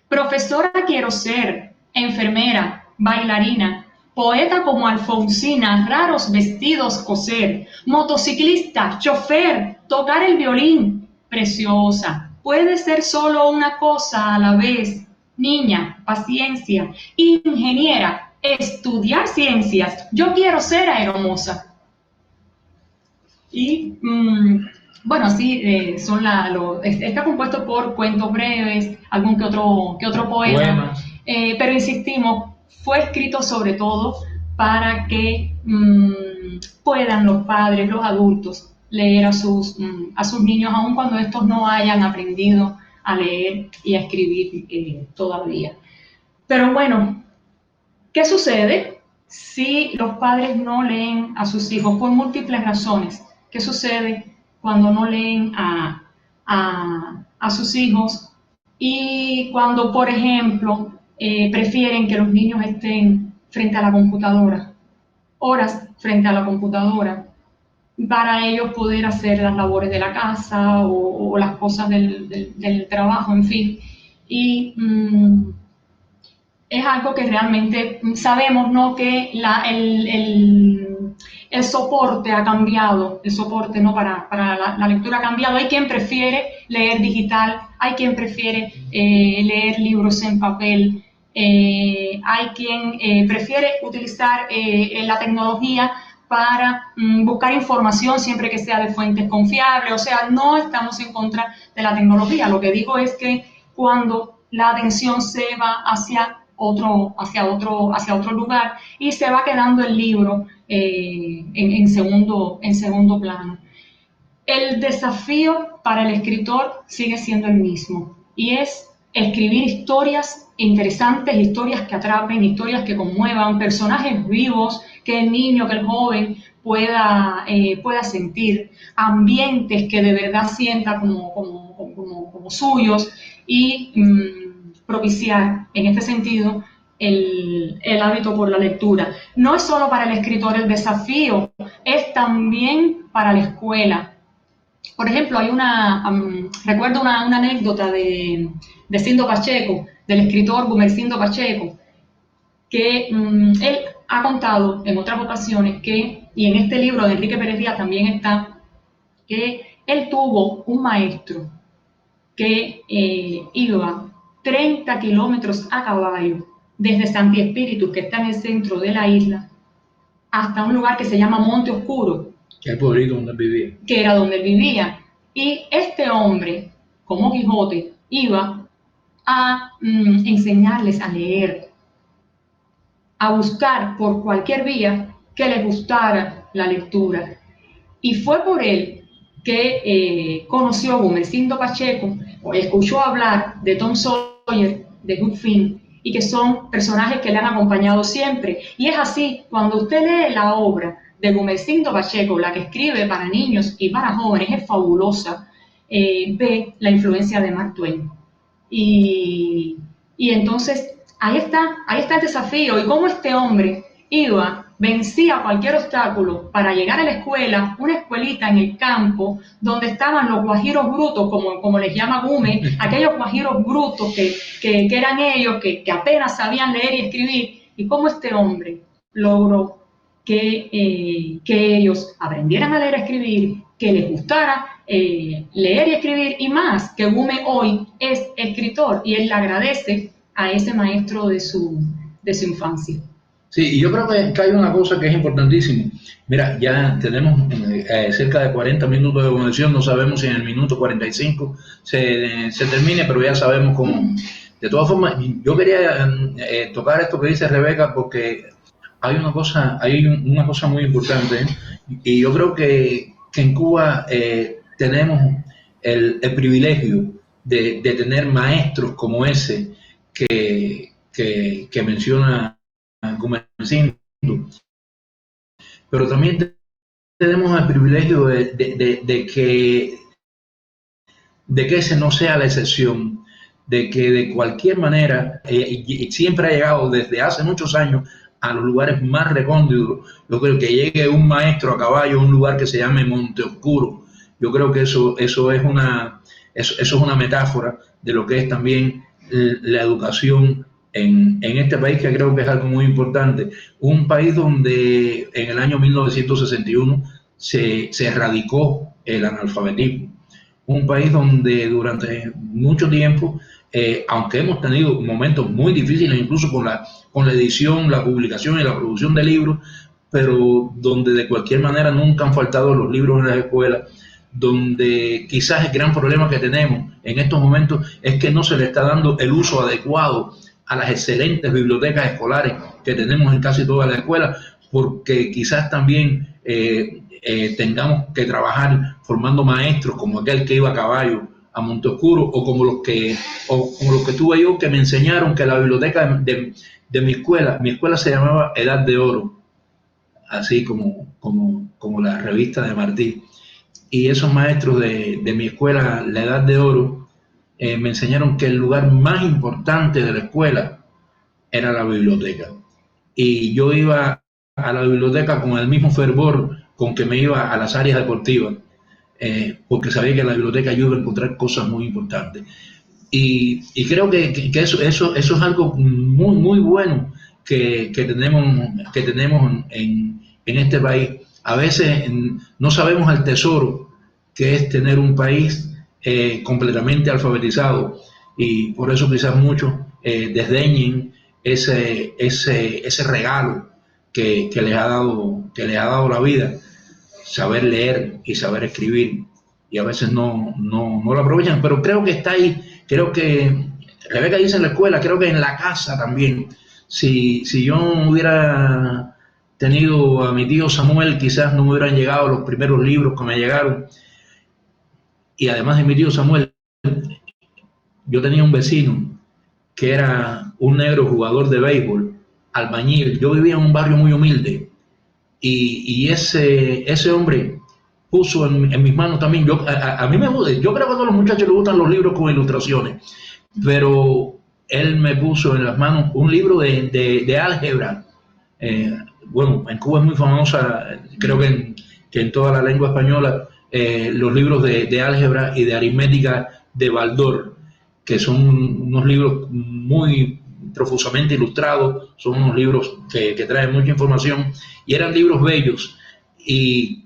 C: Profesora quiero ser, enfermera, bailarina, poeta como Alfonsina, raros vestidos coser, motociclista, chofer, tocar el violín, preciosa, puede ser solo una cosa a la vez, niña, paciencia, ingeniera, estudiar ciencias, yo quiero ser aeromoza. Y bueno, así está compuesto por cuentos breves, algún que otro poema, pero insistimos, fue escrito sobre todo para que puedan los padres, los adultos, leer a sus niños, aun cuando estos no hayan aprendido a leer y a escribir todavía. Pero bueno, ¿qué sucede si los padres no leen a sus hijos por múltiples razones? ¿Qué sucede cuando no leen a sus hijos? Y cuando, por ejemplo, prefieren que los niños estén frente a la computadora, horas frente a la computadora, para ellos poder hacer las labores de la casa o las cosas del trabajo, en fin. Y es algo que realmente sabemos, ¿no? Que el soporte ha cambiado, el soporte, ¿no? para la lectura ha cambiado. Hay quien prefiere leer digital, hay quien prefiere leer libros en papel, hay quien prefiere utilizar la tecnología para buscar información siempre que sea de fuentes confiables. O sea, no estamos en contra de la tecnología. Lo que digo es que cuando la atención se va hacia otro lugar y se va quedando el libro en segundo plano. El desafío para el escritor sigue siendo el mismo, y es escribir historias interesantes, historias que atrapen, historias que conmuevan, personajes vivos que el niño, que el joven pueda sentir, ambientes que de verdad sienta como suyos, y propiciar en este sentido el hábito por la lectura. No es solo para el escritor el desafío, es también para la escuela. Por ejemplo, recuerdo una anécdota de de Sindo Pacheco, del escritor Gumersindo Pacheco, que él ha contado en otras ocasiones que, y en este libro de Enrique Pérez Díaz también está, que él tuvo un maestro que iba 30 kilómetros a caballo desde Santi Espíritu, que está en el centro de la isla, hasta un lugar que se llama Monte Oscuro,
B: que es el pueblito donde vivía,
C: que era donde él vivía. Y este hombre, como Quijote, iba a enseñarles a leer, a buscar por cualquier vía que les gustara la lectura. Y fue por él que conoció a Gumersindo Pacheco, o escuchó hablar de Tom Sawyer, de Huck Finn, y que son personajes que le han acompañado siempre. Y es así, cuando usted lee la obra de Gumersindo Pacheco, la que escribe para niños y para jóvenes, es fabulosa, ve la influencia de Mark Twain. Y entonces ahí está el desafío, y cómo este hombre vencía cualquier obstáculo para llegar a la escuela, una escuelita en el campo, donde estaban los guajiros brutos, como les llama Gume, aquellos guajiros brutos que eran ellos, que apenas sabían leer y escribir, y cómo este hombre logró que ellos aprendieran a leer y escribir, que les gustara leer y escribir, y más, que Gume hoy es escritor, y él le agradece a ese maestro de su infancia.
B: Sí, y yo creo que hay una cosa que es importantísima. Mira, ya tenemos cerca de 40 minutos de conexión, no sabemos si en el minuto 45 se termine, pero ya sabemos cómo. De todas formas, yo quería tocar esto que dice Rebeca, porque hay una cosa muy importante, y yo creo que en Cuba tenemos el privilegio de tener maestros como ese que menciona Gumersindo, pero también tenemos el privilegio de que ese no sea la excepción, de que de cualquier manera siempre ha llegado desde hace muchos años a los lugares más recónditos. Yo creo que llegue un maestro a caballo a un lugar que se llame Monte Oscuro. Yo creo que eso es una metáfora de lo que es también la educación en este país, que creo que es algo muy importante. Un país donde en el año 1961 se erradicó el analfabetismo. Un país donde durante mucho tiempo, aunque hemos tenido momentos muy difíciles, incluso con la edición, la publicación y la producción de libros, pero donde de cualquier manera nunca han faltado los libros en las escuelas, donde quizás el gran problema que tenemos en estos momentos es que no se le está dando el uso adecuado a las excelentes bibliotecas escolares que tenemos en casi todas las escuelas, porque quizás también tengamos que trabajar formando maestros como aquel que iba a caballo a Monte Oscuro, o como los que tuve yo, que me enseñaron que la biblioteca de mi escuela se llamaba Edad de Oro, así como la revista de Martí. Y esos maestros de mi escuela, la Edad de Oro, me enseñaron que el lugar más importante de la escuela era la biblioteca. Y yo iba a la biblioteca con el mismo fervor con que me iba a las áreas deportivas, porque sabía que en la biblioteca yo iba a encontrar cosas muy importantes. Y creo que eso es algo muy, muy bueno que tenemos en este país. A veces no sabemos el tesoro que es tener un país completamente alfabetizado, y por eso quizás muchos desdeñen ese regalo que les ha dado la vida, saber leer y saber escribir, y a veces no lo aprovechan, pero creo que está ahí. Creo que Rebeca dice en la escuela, creo que en la casa también. Si yo hubiera tenido a mi tío Samuel, quizás no me hubieran llegado los primeros libros que me llegaron. Y además de mi tío Samuel, yo tenía un vecino que era un negro jugador de béisbol, albañil. Yo vivía en un barrio muy humilde, y ese hombre puso en mis manos también. A mí me gusta, yo creo que a todos los muchachos les gustan los libros con ilustraciones, pero él me puso en las manos un libro de álgebra. Bueno, en Cuba es muy famosa, creo que en toda la lengua española, los libros de álgebra y de aritmética de Baldor. que son unos libros muy profusamente ilustrados, son unos libros que traen mucha información, y eran libros bellos. Y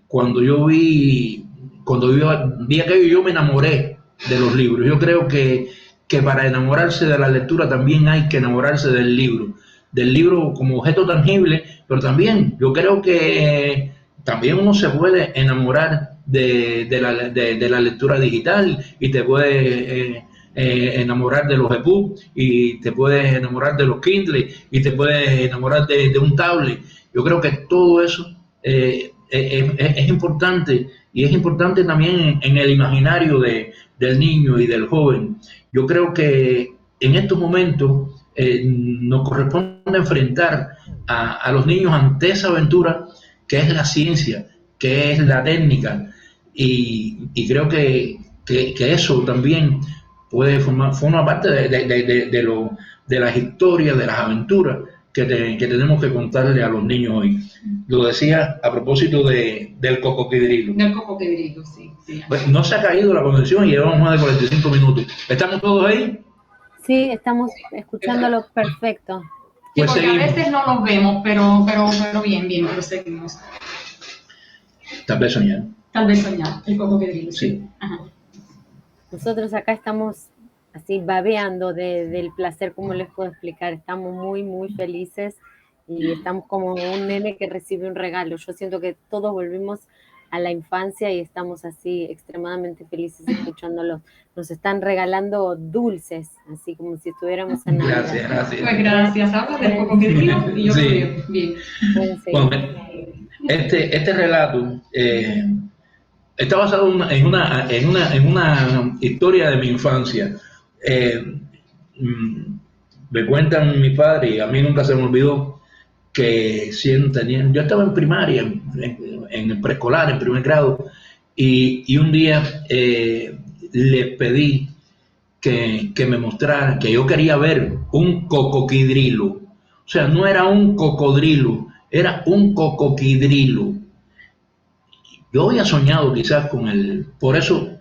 B: vi aquello, yo me enamoré de los libros. Yo creo que para enamorarse de la lectura también hay que enamorarse del libro como objeto tangible, pero también yo creo que también uno se puede enamorar de la lectura digital, y te puede enamorar de los EPUB, y te puedes enamorar de los Kindle, y te puedes enamorar de un tablet. Yo creo que todo eso es importante, y es importante también en el imaginario del niño y del joven. Yo creo que en estos momentos nos corresponde enfrentar a los niños ante esa aventura que es la ciencia, que es la técnica, y creo que eso también forma parte de las historias, de las aventuras que tenemos que contarle a los niños hoy. Lo decía a propósito del cocodrilo.
C: Del cocodrilo, sí.
B: Pues no se ha caído la conexión y llevamos más de 45 minutos. ¿Estamos todos ahí?
A: Sí, estamos escuchándolo perfecto.
C: Sí, pues porque seguimos. A veces no los vemos, pero bien, pero seguimos.
B: Tal vez soñar.
C: El cocodrilo,
B: sí.
C: Ajá.
A: Nosotros acá estamos así babeando del placer, como les puedo explicar. Estamos muy, muy felices y estamos como un nene que recibe un regalo. Yo siento que todos volvimos a la infancia y estamos así extremadamente felices escuchándolos. Nos están regalando dulces, así como si estuviéramos en Navidad.
B: Gracias.
C: Pues gracias. Hablas del cocodrilo y yo
B: sí.
C: lo veo. Bien.
B: Bueno, este relato está basado en una historia de mi infancia. Me cuentan mi padre, y a mí nunca se me olvidó, que yo estaba en primaria, en preescolar, en primer grado, y un día les pedí que me mostraran, que yo quería ver un cocodrilo. O sea, no era un cocodrilo, era un cocodrilo. Yo había soñado quizás con él, por eso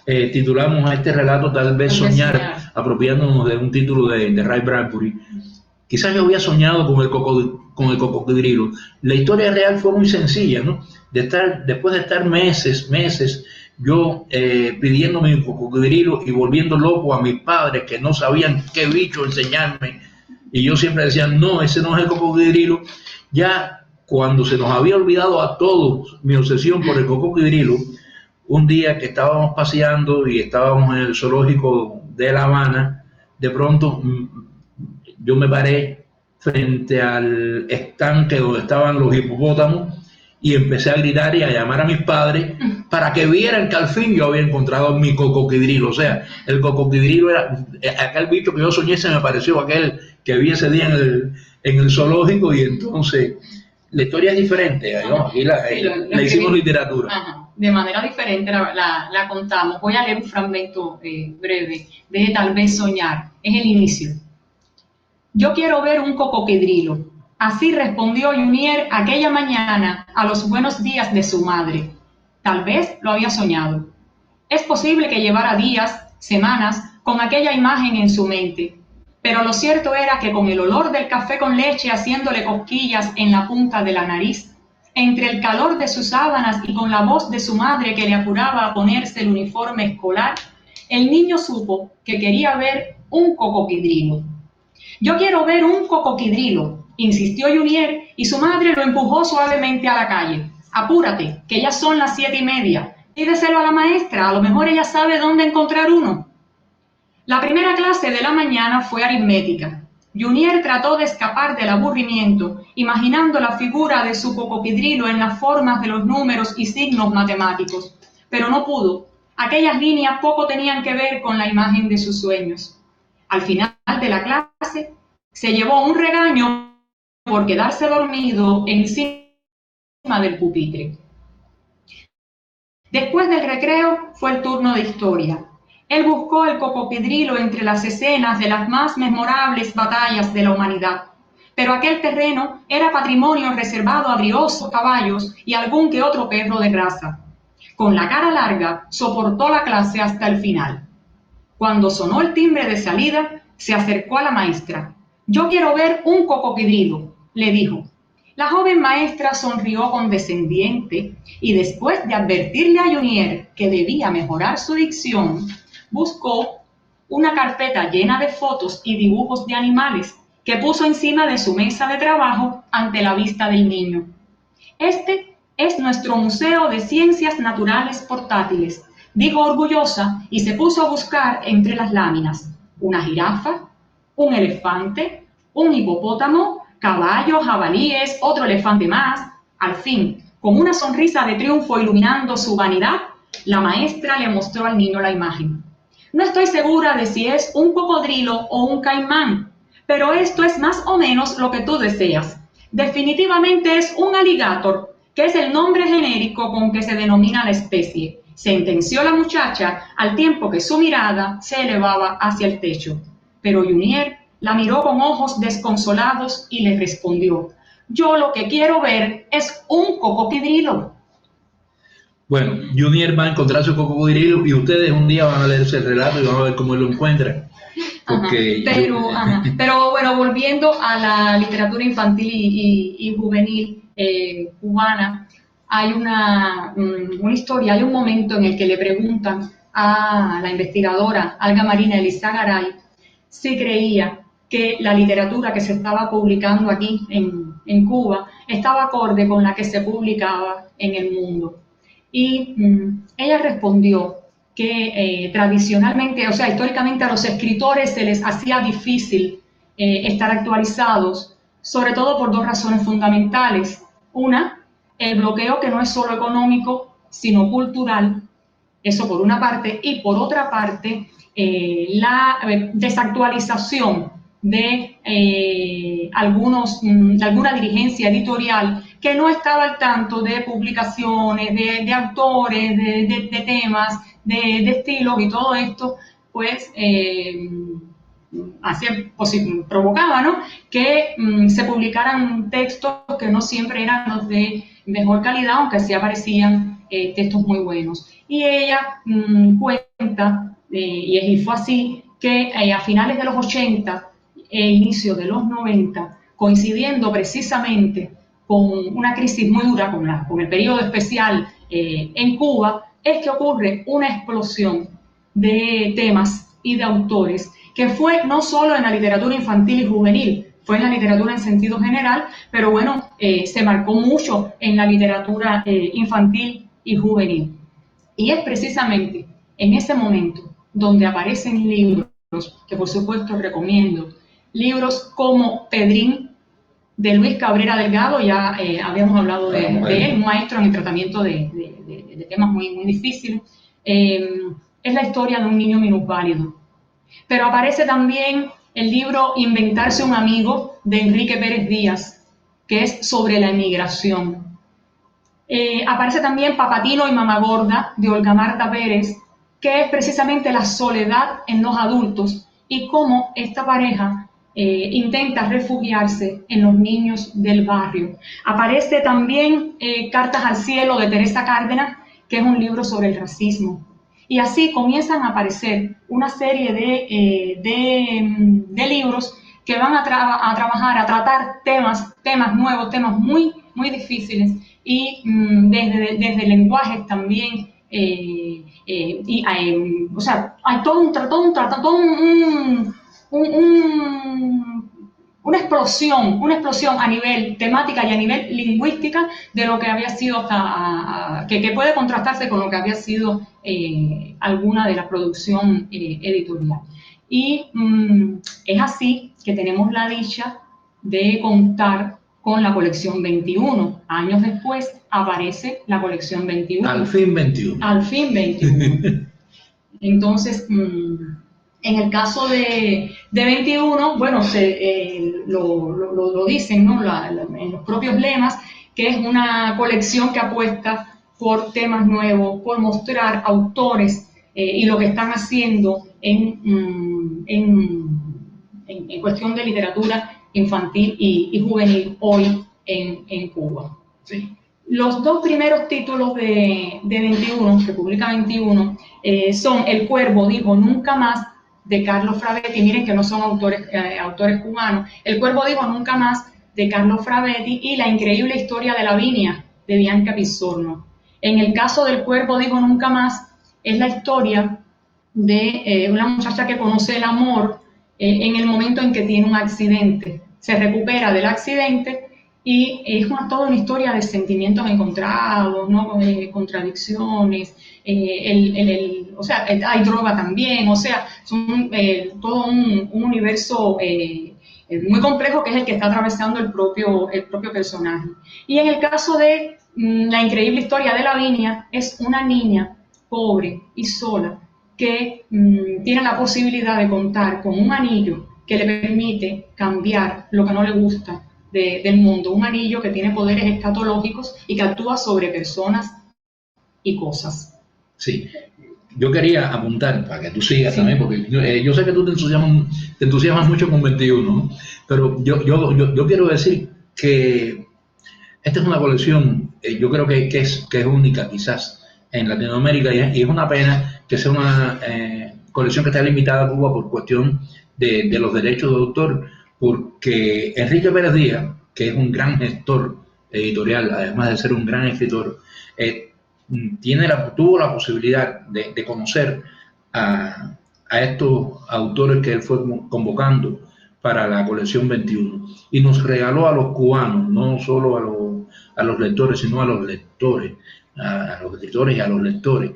B: titulamos a este relato Tal vez soñar, apropiándonos de un título de Ray Bradbury. Quizás yo había soñado con el cocodrilo. La historia real fue muy sencilla, ¿no? Después de estar meses, yo pidiéndome un cocodrilo y volviendo loco a mis padres que no sabían qué bicho enseñarme. Y yo siempre decía, no, ese no es el cocodrilo. Ya cuando se nos había olvidado a todos mi obsesión por el cocodrilo, un día que estábamos paseando y estábamos en el zoológico de La Habana, de pronto yo me paré frente al estanque donde estaban los hipopótamos y empecé a gritar y a llamar a mis padres para que vieran que al fin yo había encontrado mi cocodrilo. O sea, el cocodrilo era aquel bicho que yo soñé, se me pareció aquel que vi ese día en el zoológico, y entonces la historia es diferente, ¿no? Aquí la hicimos literatura.
C: Ajá. De manera diferente la contamos. Voy a leer un fragmento breve de Tal vez soñar. Es el inicio. Yo quiero ver un cocodrilo. Así respondió Junier aquella mañana a los buenos días de su madre. Tal vez lo había soñado. Es posible que llevara días, semanas, con aquella imagen en su mente. Pero lo cierto era que con el olor del café con leche haciéndole cosquillas en la punta de la nariz, entre el calor de sus sábanas y con la voz de su madre que le apuraba a ponerse el uniforme escolar, el niño supo que quería ver un cocodrilo. Yo quiero ver un cocodrilo, insistió Junier, y su madre lo empujó suavemente a la calle. Apúrate, que ya son las 7:30. Pídeselo a la maestra, a lo mejor ella sabe dónde encontrar uno. La primera clase de la mañana fue aritmética. Junier trató de escapar del aburrimiento, imaginando la figura de su cocodrilo en las formas de los números y signos matemáticos, pero no pudo. Aquellas líneas poco tenían que ver con la imagen de sus sueños. Al final de la clase, se llevó un regaño por quedarse dormido encima del pupitre. Después del recreo fue el turno de historia. Él buscó el cocodrilo entre las escenas de las más memorables batallas de la humanidad, pero aquel terreno era patrimonio reservado a briosos caballos y algún que otro perro de raza. Con la cara larga, soportó la clase hasta el final. Cuando sonó el timbre de salida, se acercó a la maestra. «Yo quiero ver un cocodrilo», le dijo. La joven maestra sonrió condescendiente y después de advertirle a Junier que debía mejorar su dicción, buscó una carpeta llena de fotos y dibujos de animales que puso encima de su mesa de trabajo ante la vista del niño. «Este es nuestro Museo de Ciencias Naturales Portátiles», dijo orgullosa y se puso a buscar entre las láminas una jirafa, un elefante, un hipopótamo, caballos, jabalíes, otro elefante más. Al fin, con una sonrisa de triunfo iluminando su vanidad, la maestra le mostró al niño la imagen. «No estoy segura de si es un cocodrilo o un caimán, pero esto es más o menos lo que tú deseas. Definitivamente es un alligator, que es el nombre genérico con que se denomina la especie», sentenció la muchacha al tiempo que su mirada se elevaba hacia el techo. Pero Junier la miró con ojos desconsolados y le respondió: «Yo lo que quiero ver es un cocodrilo».
B: Bueno, Junior va a encontrar su cocodrilo y ustedes un día van a leerse el relato y van a ver cómo él lo encuentra.
C: Pero bueno, volviendo a la literatura infantil y juvenil cubana, hay una historia, hay un momento en el que le preguntan a la investigadora Alga Marina Elisa Garay si creía que la literatura que se estaba publicando aquí en Cuba estaba acorde con la que se publicaba en el mundo. Y ella respondió que tradicionalmente, o sea, históricamente a los escritores se les hacía difícil estar actualizados, sobre todo por dos razones fundamentales. Una, el bloqueo que no es solo económico, sino cultural, eso por una parte, y por otra parte, la desactualización de alguna dirigencia editorial que no estaba al tanto de publicaciones, de autores, de temas, de estilos, y todo esto pues provocaba, ¿no?, que se publicaran textos que no siempre eran los de mejor calidad, aunque sí aparecían textos muy buenos. Y ella cuenta, y fue así, que a finales de los 80 e inicio de los 90, coincidiendo precisamente con una crisis muy dura, con el periodo especial en Cuba, es que ocurre una explosión de temas y de autores que fue no solo en la literatura infantil y juvenil, fue en la literatura en sentido general, pero bueno, se marcó mucho en la literatura infantil y juvenil. Y es precisamente en ese momento donde aparecen libros que por supuesto recomiendo, libros como Pedrín, de Luis Cabrera Delgado, ya habíamos hablado de él, un maestro en el tratamiento de temas muy, muy difíciles. Es la historia de un niño minusválido. Pero aparece también el libro Inventarse un amigo, de Enrique Pérez Díaz, que es sobre la emigración. Aparece también Papatino y Mamá Gorda, de Olga Marta Pérez, que es precisamente la soledad en los adultos y cómo esta pareja intenta refugiarse en los niños del barrio. Aparece también Cartas al Cielo, de Teresa Cárdenas, que es un libro sobre el racismo. Y así comienzan a aparecer una serie de libros que van a trabajar, a tratar temas nuevos, temas muy, muy difíciles, y desde lenguajes también, o sea, hay una explosión a nivel temática y a nivel lingüística de lo que había sido que puede contrastarse con lo que había sido alguna de la producción editorial. Y es así que tenemos la dicha de contar con la colección 21. Años después aparece la colección 21.
B: Al fin 21.
C: Al fin 21. Entonces, en el caso de 21, bueno, lo dicen, ¿no?, en los propios lemas, que es una colección que apuesta por temas nuevos, por mostrar autores y lo que están haciendo en cuestión de literatura infantil y juvenil hoy en Cuba.
B: Sí.
C: Los dos primeros títulos de 21, que publica 21, son El Cuervo dijo nunca más, de Carlos Frabetti. Miren que no son autores cubanos. El Cuervo dijo nunca más, de Carlos Frabetti, y La increíble historia de Lavinia, de Bianca Pizzorno. En el caso del Cuervo dijo nunca más, es la historia de una muchacha que conoce el amor en el momento en que tiene un accidente. Se recupera del accidente y es toda una historia de sentimientos encontrados, ¿no? Contradicciones, o sea, hay droga también, o sea, son todo un universo muy complejo, que es el que está atravesando el propio personaje. Y en el caso de La increíble historia de Lavinia, es una niña pobre y sola que tiene la posibilidad de contar con un anillo que le permite cambiar lo que no le gusta del mundo, un anillo que tiene poderes escatológicos y que actúa sobre personas y cosas.
B: Sí, yo quería apuntar para que tú sigas también, porque yo sé que tú te entusiasmas mucho con 21, ¿no? Pero yo quiero decir que esta es una colección, yo creo que es única quizás en Latinoamérica, y es una pena que sea una colección que está limitada a Cuba por cuestión de los derechos de autor, porque Enrique Pérez Díaz, que es un gran gestor editorial, además de ser un gran escritor, tuvo la posibilidad de conocer a estos autores que él fue convocando para la colección 21, y nos regaló a los cubanos, no solo a los lectores, sino a los lectores, a los escritores y a los lectores,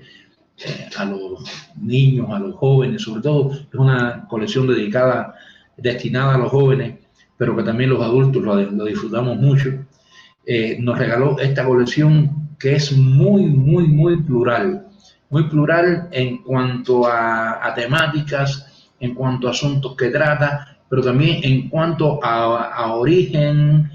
B: a los niños, a los jóvenes, sobre todo. Es una colección destinada a los jóvenes, pero que también los adultos lo disfrutamos mucho. Nos regaló esta colección que es muy plural en cuanto a temáticas, en cuanto a asuntos que trata, pero también en cuanto a orígenes,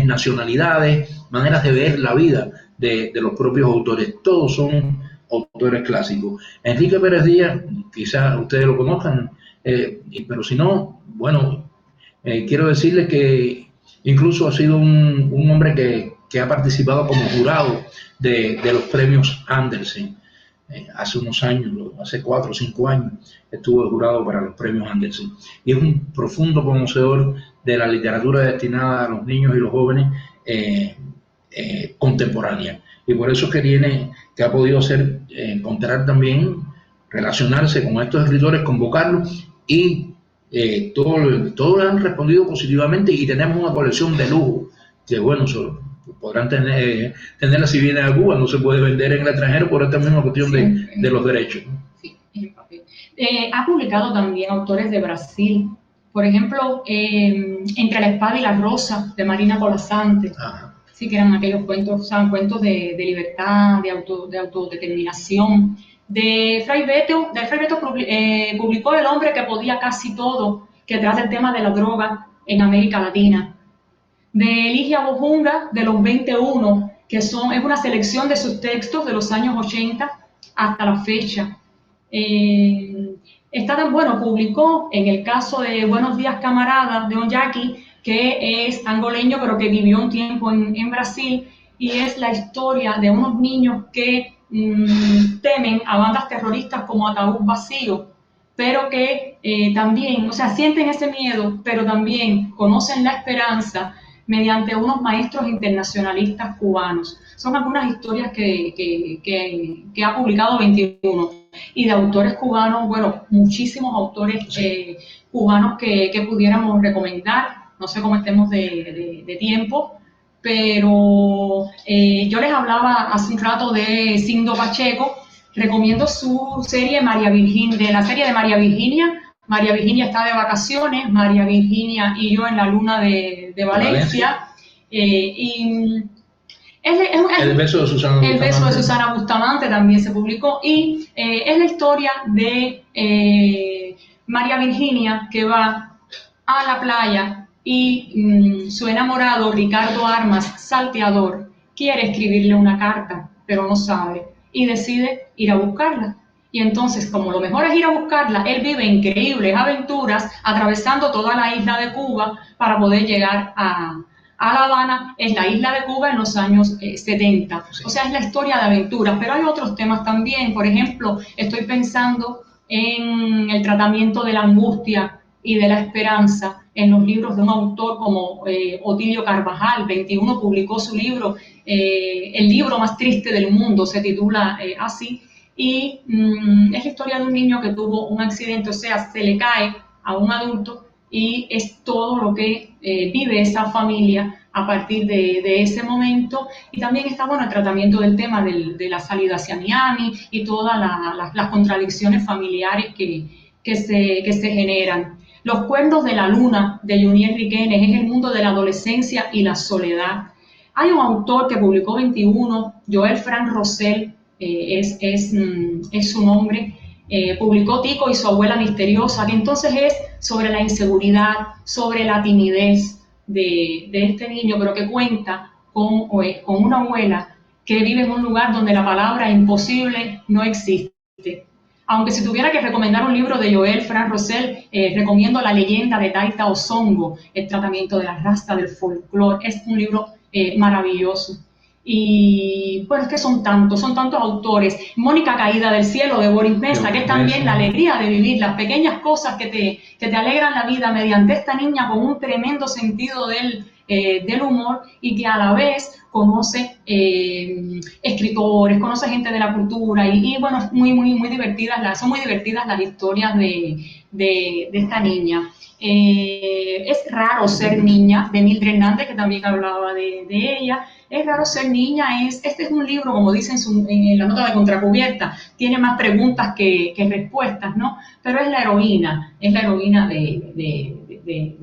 B: nacionalidades, maneras de ver la vida de los propios autores. Todos son autores clásicos. Enrique Pérez Díaz, quizás ustedes lo conozcan, pero si no, bueno, quiero decirles que incluso ha sido un hombre que ha participado como jurado de los premios Andersen. Hace unos años, hace 4 o 5 años, estuvo jurado para los premios Andersen. Y es un profundo conocedor de la literatura destinada a los niños y los jóvenes contemporánea. Y por eso es que ha podido encontrar también, relacionarse con estos escritores, convocarlos, y todos han respondido positivamente, y tenemos una colección de lujo que, bueno, podrán tenerla si vienen a Cuba. No se puede vender en el extranjero por esta misma cuestión de los derechos.
C: Sí, en el papel. Ha publicado también autores de Brasil, por ejemplo, Entre la espada y la rosa, de Marina Colasanti. Sí, que eran aquellos cuentos, o sea, cuentos de libertad, de autodeterminación. De Fray Beto publicó El hombre que podía casi todo, que trata el tema de la droga en América Latina. De Ligia Bojunga, de los 21, que es una selección de sus textos de los años 80 hasta la fecha. Publicó, en el caso de Buenos días, camarada, de Onyaki, que es angoleño, pero que vivió un tiempo en Brasil, y es la historia de unos niños que temen a bandas terroristas como Ataúd Vacío, pero que también, o sea, sienten ese miedo, pero también conocen la esperanza mediante unos maestros internacionalistas cubanos. Son algunas historias que ha publicado 21. Y de autores cubanos, bueno, muchísimos autores cubanos que pudiéramos recomendar. No sé cómo estemos de tiempo, pero yo les hablaba hace un rato de Sindo Pacheco. Recomiendo su serie de la serie de María Virginia. María Virginia está de vacaciones, María Virginia y yo en la luna de Valencia.
B: El beso de
C: Susana Bustamante también se publicó, y es la historia de María Virginia, que va a la playa y su enamorado, Ricardo Armas, salteador, quiere escribirle una carta, pero no sabe, y decide ir a buscarla. Y entonces, como lo mejor es ir a buscarla, él vive increíbles aventuras atravesando toda la isla de Cuba para poder llegar a a La Habana es la isla de Cuba en los años 70.
B: Sí.
C: O sea, es la historia de aventuras, pero hay otros temas también. Por ejemplo, estoy pensando en el tratamiento de la angustia y de la esperanza en los libros de un autor como Otilio Carvajal. 21 publicó su libro, El libro más triste del mundo, se titula así, y es la historia de un niño que tuvo un accidente, o sea, se le cae a un adulto y es todo lo que vive esa familia a partir de ese momento. Y también está, bueno, el tratamiento del tema de la salida hacia Miami y todas las contradicciones familiares que se generan. Los cuernos de la luna, de Junier Riquenes, es el mundo de la adolescencia y la soledad. Hay un autor que publicó 21, Joel Frank Rosell, es su nombre, publicó Tico y su abuela misteriosa, que entonces es sobre la inseguridad, sobre la timidez de este niño, pero que cuenta con una abuela que vive en un lugar donde la palabra imposible no existe. Aunque si tuviera que recomendar un libro de Joel Frank Rosell, recomiendo La leyenda de Taita Ozongo, el tratamiento de la raza del folclore. Es un libro maravilloso. Y bueno, es que son tantos autores. Mónica Caída del cielo, de Boris Meza, que es también la alegría de vivir, las pequeñas cosas que te alegran la vida mediante esta niña con un tremendo sentido del humor, y que a la vez conoce escritores, conoce gente de la cultura, y bueno, muy divertidas son muy divertidas las historias de esta niña. Es raro ser niña, de Mildred Hernández, que también hablaba de ella. Es raro ser niña. Este es un libro, como dicen en la nota de contracubierta, tiene más preguntas que respuestas, ¿no? Pero es la heroína de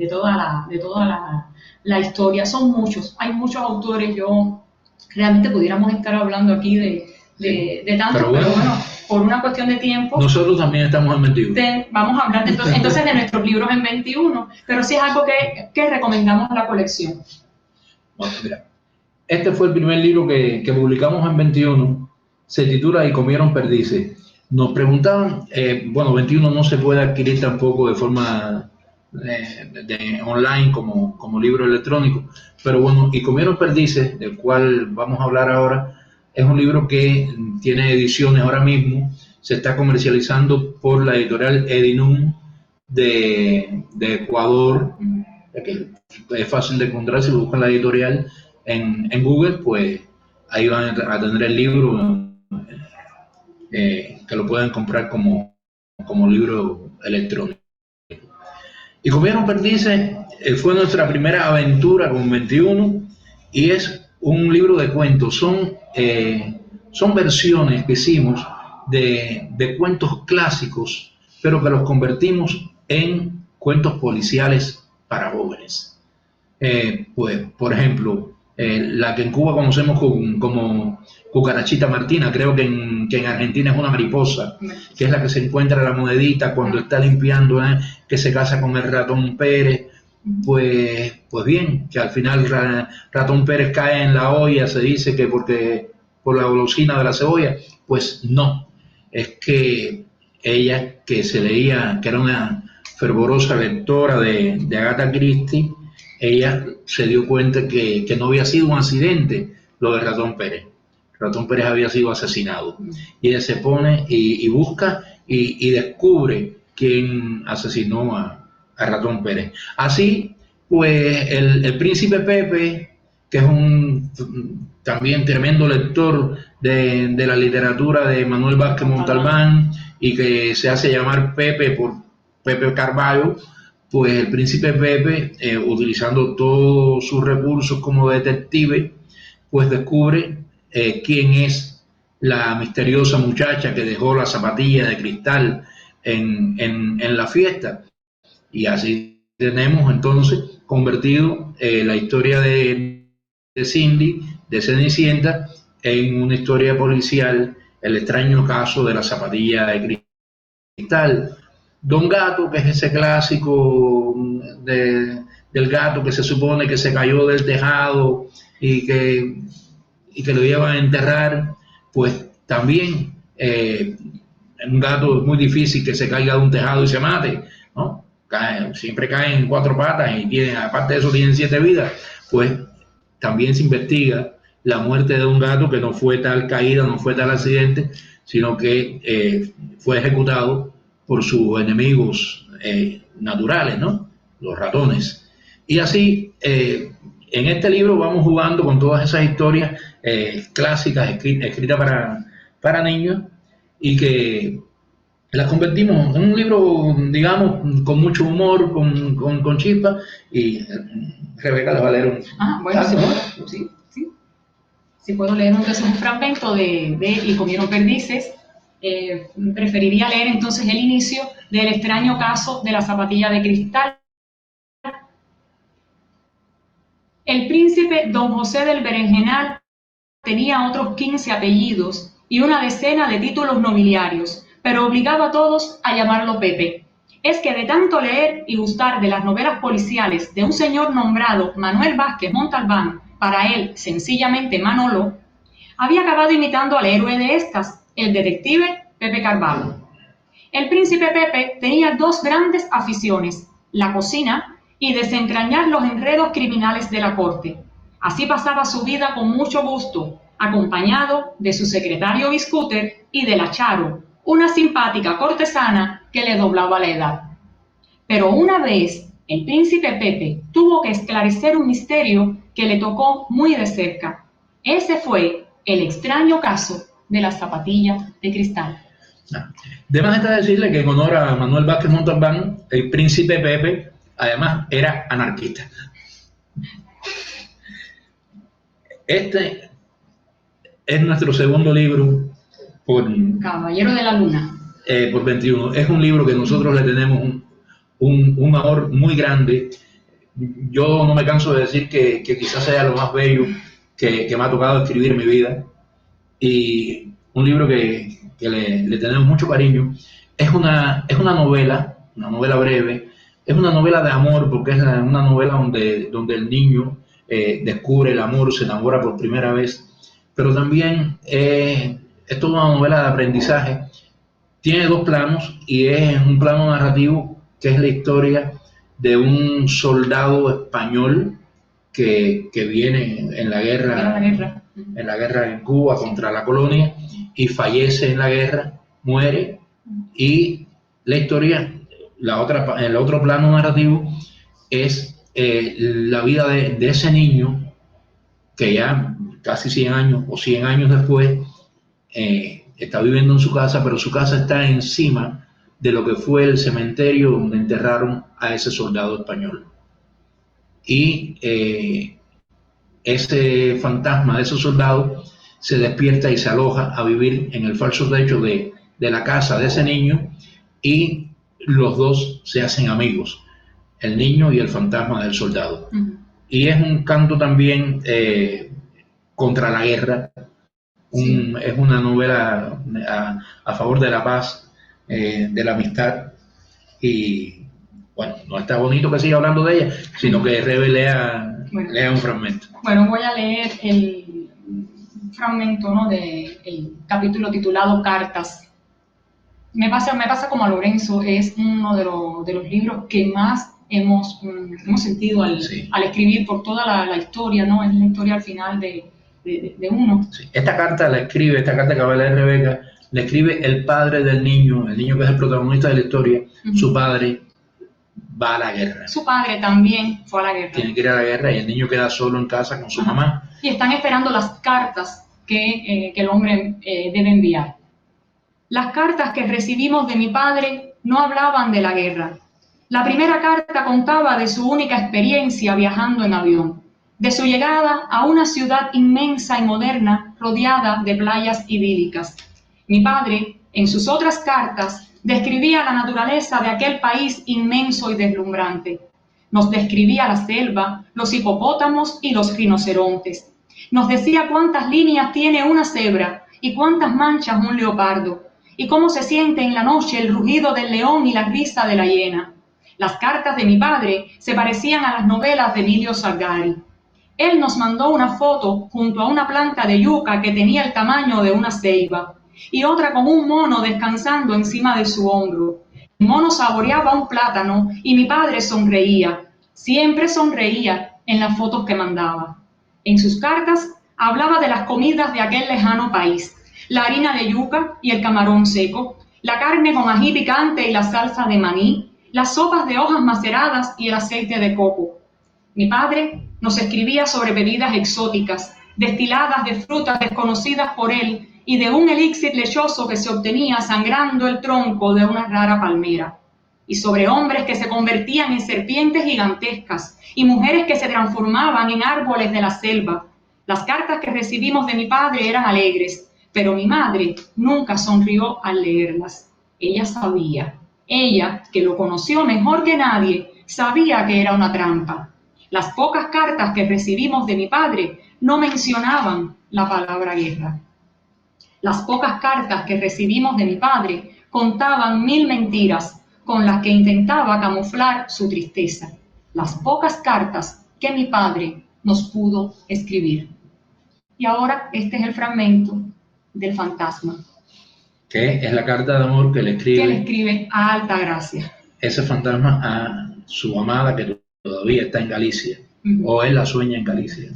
C: toda la historia. Hay muchos autores. Yo realmente pudiéramos estar hablando aquí de tantos, pero bueno, por una cuestión de tiempo.
B: Nosotros también estamos en 21.
C: Vamos a hablar entonces de nuestros libros en 21, pero sí es algo que recomendamos la colección.
B: Bueno, mira, este fue el primer libro que publicamos en 21, se titula Y comieron perdices. Nos preguntaban, bueno, 21 no se puede adquirir tampoco de forma online como libro electrónico, pero bueno, Y comieron perdices, del cual vamos a hablar ahora, es un libro que tiene ediciones ahora mismo, se está comercializando por la editorial Edinum de Ecuador, que es fácil de encontrar. Si buscan la editorial en Google, pues ahí van a tener el libro, que lo pueden comprar como libro electrónico. Y Comieron perdices fue nuestra primera aventura con 21 y es un libro de cuentos. Son versiones que hicimos de cuentos clásicos, pero que los convertimos en cuentos policiales para jóvenes. Pues, por ejemplo, la que en Cuba conocemos como cucarachita martina, creo que en Argentina es una mariposa, que es la que se encuentra la monedita cuando está limpiando, que se casa con el ratón Pérez. Pues bien, que al final ratón Pérez cae en la olla, se dice que porque por la golosina de la cebolla. Pues no, es que ella, que se leía, que era una fervorosa lectora de Agatha Christie, ella se dio cuenta que no había sido un accidente lo de Ratón Pérez. Ratón Pérez había sido asesinado. Y ella se pone y busca y descubre quién asesinó a Ratón Pérez. Así, pues, el príncipe Pepe, que es un también tremendo lector de la literatura de Manuel Vázquez Montalbán y que se hace llamar Pepe por Pepe Carvalho, pues el príncipe Pepe, utilizando todos sus recursos como detective, pues descubre quién es la misteriosa muchacha que dejó la zapatilla de cristal en la fiesta. Y así tenemos entonces convertido la historia de Cindy, de Cenicienta, en una historia policial, el extraño caso de la zapatilla de cristal. Don Gato, que es ese clásico del gato que se supone que se cayó del tejado y que lo llevan a enterrar, pues también un gato es muy difícil que se caiga de un tejado y se mate, ¿no? Siempre caen en 4 patas y aparte de eso tienen 7 vidas. Pues también se investiga la muerte de un gato que no fue tal caída, no fue tal accidente, sino que fue ejecutado por sus enemigos naturales, ¿no? Los ratones. Y así, en este libro vamos jugando con todas esas historias clásicas escritas para niños y que las convertimos en un libro, digamos, con mucho humor, con chispa, y Rebeca les va a leer un...
C: Bueno, si puedo leer entonces un fragmento de Y comieron perdices. Preferiría leer entonces el inicio del extraño caso de la zapatilla de cristal. El príncipe don José del Berenjenal tenía otros 15 apellidos y una decena de títulos nobiliarios, pero obligaba a todos a llamarlo Pepe. Es que de tanto leer y gustar de las novelas policiales de un señor nombrado Manuel Vázquez Montalbán, para él sencillamente Manolo, había acabado imitando al héroe de estas, el detective Pepe Carvalho. El príncipe Pepe tenía dos grandes aficiones, la cocina y desentrañar los enredos criminales de la corte. Así pasaba su vida con mucho gusto, acompañado de su secretario Biscúter y de la Charo, una simpática cortesana que le doblaba la edad. Pero una vez el príncipe Pepe tuvo que esclarecer un misterio que le tocó muy de cerca. Ese fue el extraño caso de las zapatillas de cristal.
B: De más está decirle que en honor a Manuel Vázquez Montalbán, el príncipe Pepe, además, era anarquista. Este es nuestro segundo libro por
C: Caballero de la Luna.
B: Por 21. Es un libro que nosotros le tenemos un amor muy grande. Yo no me canso de decir que quizás sea lo más bello que me ha tocado escribir en mi vida. Y un libro que le tenemos mucho cariño. Es una novela breve, es una novela de amor, porque es una novela donde el niño descubre el amor, se enamora por primera vez, pero también es toda una novela de aprendizaje. Tiene dos planos y es un plano narrativo que es la historia de un soldado español que viene en la guerra en Cuba contra la colonia y fallece en la guerra, muere, y la historia, el otro plano narrativo es la vida de ese niño que ya casi 100 años o 100 años después está viviendo en su casa, pero su casa está encima de lo que fue el cementerio donde enterraron a ese soldado español. Y ese fantasma de ese soldado se despierta y se aloja a vivir en el falso techo de la casa de ese niño, y los dos se hacen amigos, el niño y el fantasma del soldado. Y es un canto también contra la guerra. Es una novela a favor de la paz, de la amistad, y bueno, no está bonito que siga hablando de ella, sino que Rebe lea un fragmento.
C: Bueno, voy a leer el fragmento, ¿no?, del capítulo titulado Cartas. Me pasa como a Lorenzo, es uno de los libros que más hemos sentido al escribir por toda la historia, ¿no? Es la historia al final de uno.
B: Sí. Esta carta que acaba de leer Rebeca, la escribe el padre del niño, el niño que es el protagonista de la historia. Su padre va a la guerra.
C: Su padre también fue a la guerra.
B: Tiene que ir a la guerra y el niño queda solo en casa con su mamá.
C: Y están esperando las cartas que el hombre debe enviar. Las cartas que recibimos de mi padre no hablaban de la guerra. La primera carta contaba de su única experiencia viajando en avión, de su llegada a una ciudad inmensa y moderna rodeada de playas idílicas. Mi padre, en sus otras cartas, describía la naturaleza de aquel país inmenso y deslumbrante. Nos describía la selva, los hipopótamos y los rinocerontes. Nos decía cuántas líneas tiene una cebra y cuántas manchas un leopardo, y cómo se siente en la noche el rugido del león y la risa de la hiena. Las cartas de mi padre se parecían a las novelas de Emilio Salgari. Él nos mandó una foto junto a una planta de yuca que tenía el tamaño de una ceiba, y otra con un mono descansando encima de su hombro. El mono saboreaba un plátano y mi padre sonreía, siempre sonreía en las fotos que mandaba. En sus cartas hablaba de las comidas de aquel lejano país, la harina de yuca y el camarón seco, la carne con ají picante y la salsa de maní, las sopas de hojas maceradas y el aceite de coco. Mi padre nos escribía sobre bebidas exóticas, destiladas de frutas desconocidas por él y de un elixir lechoso que se obtenía sangrando el tronco de una rara palmera, y sobre hombres que se convertían en serpientes gigantescas y mujeres que se transformaban en árboles de la selva. Las cartas que recibimos de mi padre eran alegres, pero mi madre nunca sonrió al leerlas. Ella sabía, ella, que lo conoció mejor que nadie, sabía que era una trampa. Las pocas cartas que recibimos de mi padre no mencionaban la palabra guerra. Las pocas cartas que recibimos de mi padre contaban 1000 mentiras con las que intentaba camuflar su tristeza. Las pocas cartas que mi padre nos pudo escribir. Y ahora este es el fragmento del fantasma.
B: Que es la carta de amor que le
C: escribe a Altagracia.
B: Ese fantasma a su amada que todavía está en Galicia, o él la sueña en Galicia.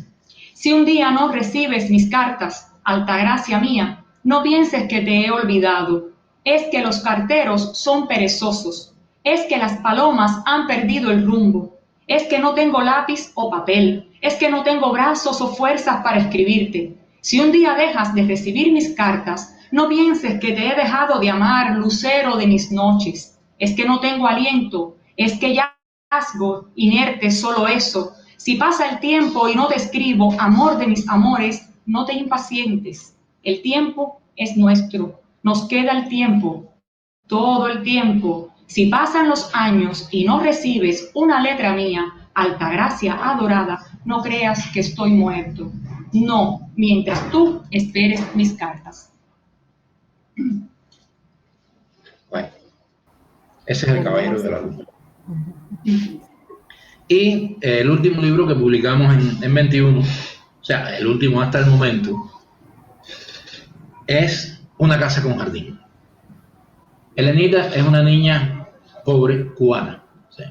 C: Si un día no recibes mis cartas, Altagracia mía, no pienses que te he olvidado. Es que los carteros son perezosos. Es que las palomas han perdido el rumbo. Es que no tengo lápiz o papel. Es que no tengo brazos o fuerzas para escribirte. Si un día dejas de recibir mis cartas, no pienses que te he dejado de amar, lucero de mis noches. Es que no tengo aliento. Es que ya inerte solo eso. Si pasa el tiempo y no te escribo, amor de mis amores, no te impacientes. El tiempo es nuestro. Nos queda el tiempo, todo el tiempo. Si pasan los años y no recibes una letra mía, Altagracia adorada, no creas que estoy muerto. No, mientras tú esperes mis cartas.
B: Bueno, ese es El Caballero de la Luna. Y el último libro que publicamos en 21, o sea, el último hasta el momento, es Una casa con jardín. Elenita es una niña pobre cubana. ¿Sí?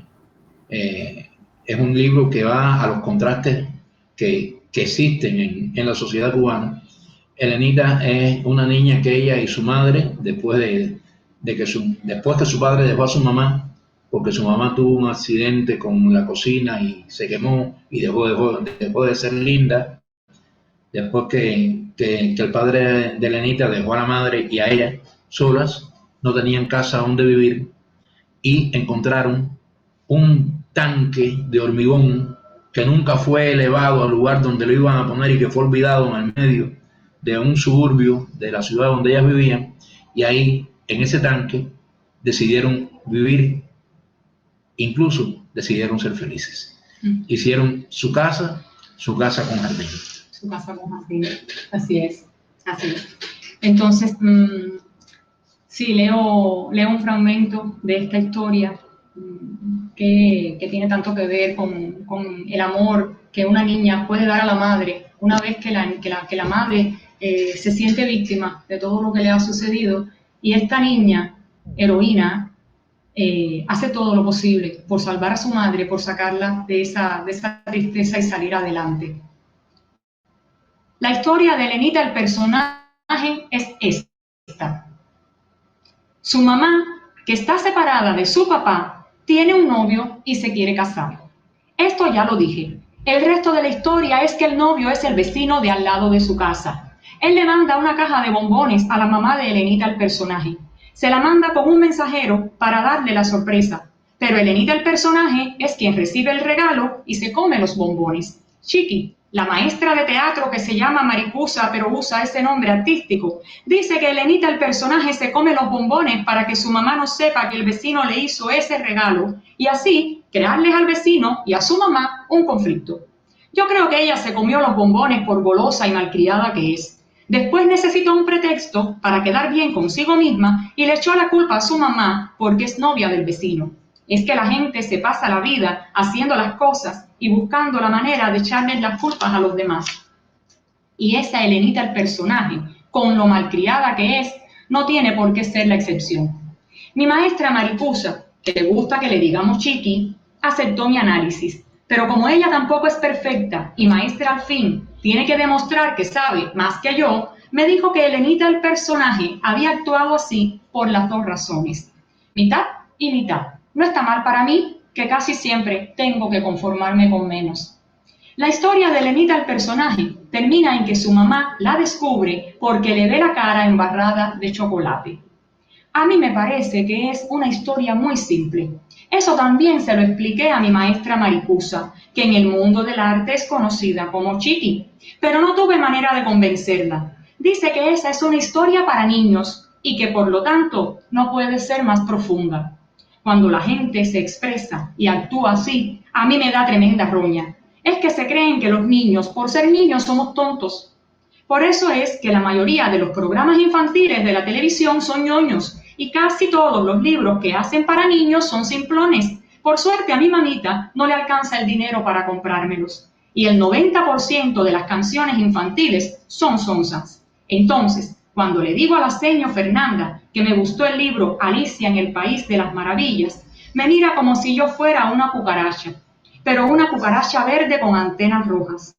B: Es un libro que va a los contrastes que existen en la sociedad cubana. Elenita es una niña que ella y su madre, después que su padre dejó a su mamá, porque su mamá tuvo un accidente con la cocina y se quemó y dejó de ser linda, después que el padre de Elenita dejó a la madre y a ella solas, no tenían casa donde vivir y encontraron un tanque de hormigón que nunca fue elevado al lugar donde lo iban a poner y que fue olvidado en el medio de un suburbio de la ciudad donde ellas vivían, y ahí en ese tanque decidieron vivir, incluso decidieron ser felices. Hicieron su casa con jardín.
C: Su casa con jardín, así es. Entonces, sí, leo un fragmento de esta historia que tiene tanto que ver con el amor que una niña puede dar a la madre una vez que la madre se siente víctima de todo lo que le ha sucedido, y esta niña, heroína, hace todo lo posible por salvar a su madre, por sacarla de esa tristeza y salir adelante. La historia de Elenita, el personaje, es esta. Su mamá, que está separada de su papá, tiene un novio y se quiere casar. Esto ya lo dije. El resto de la historia es que el novio es el vecino de al lado de su casa. Él le manda una caja de bombones a la mamá de Elenita, el personaje. Se la manda con un mensajero para darle la sorpresa. Pero Elenita, el personaje, es quien recibe el regalo y se come los bombones. Chiqui, la maestra de teatro que se llama Maricusa, pero usa ese nombre artístico, dice que Elenita, el personaje, se come los bombones para que su mamá no sepa que el vecino le hizo ese regalo y así crearles al vecino y a su mamá un conflicto. Yo creo que ella se comió los bombones por golosa y malcriada que es. Después necesitó un pretexto para quedar bien consigo misma y le echó la culpa a su mamá porque es novia del vecino. Es que la gente se pasa la vida haciendo las cosas y buscando la manera de echarles las culpas a los demás. Y esa Elenita, el personaje, con lo malcriada que es, no tiene por qué ser la excepción. Mi maestra Maricusa, que le gusta que le digamos Chiqui, aceptó mi análisis, Pero como ella tampoco es perfecta y maestra al fin tiene que demostrar que sabe más que yo, me dijo que Elenita, el personaje, había actuado así por las dos razones. Mitad y mitad. No está mal para mí, que casi siempre tengo que conformarme con menos. La historia de Elenita, el personaje, termina en que su mamá la descubre porque le ve la cara embarrada de chocolate. A mí me parece que es una historia muy simple. Eso también se lo expliqué a mi maestra Maricusa, que en el mundo del arte es conocida como Chiqui, pero no tuve manera de convencerla. Dice que esa es una historia para niños y que por lo tanto no puede ser más profunda. Cuando la gente se expresa y actúa así, a mí me da tremenda roña. Es que se creen que los niños, por ser niños, somos tontos. Por eso es que la mayoría de los programas infantiles de la televisión son ñoños y casi todos los libros que hacen para niños son simplones. Por suerte a mi mamita no le alcanza el dinero para comprármelos. Y el 90% de las canciones infantiles son sonzas. Entonces, cuando le digo a la seño Fernanda que me gustó el libro Alicia en el País de las Maravillas, me mira como si yo fuera una cucaracha, pero una cucaracha verde con antenas rojas.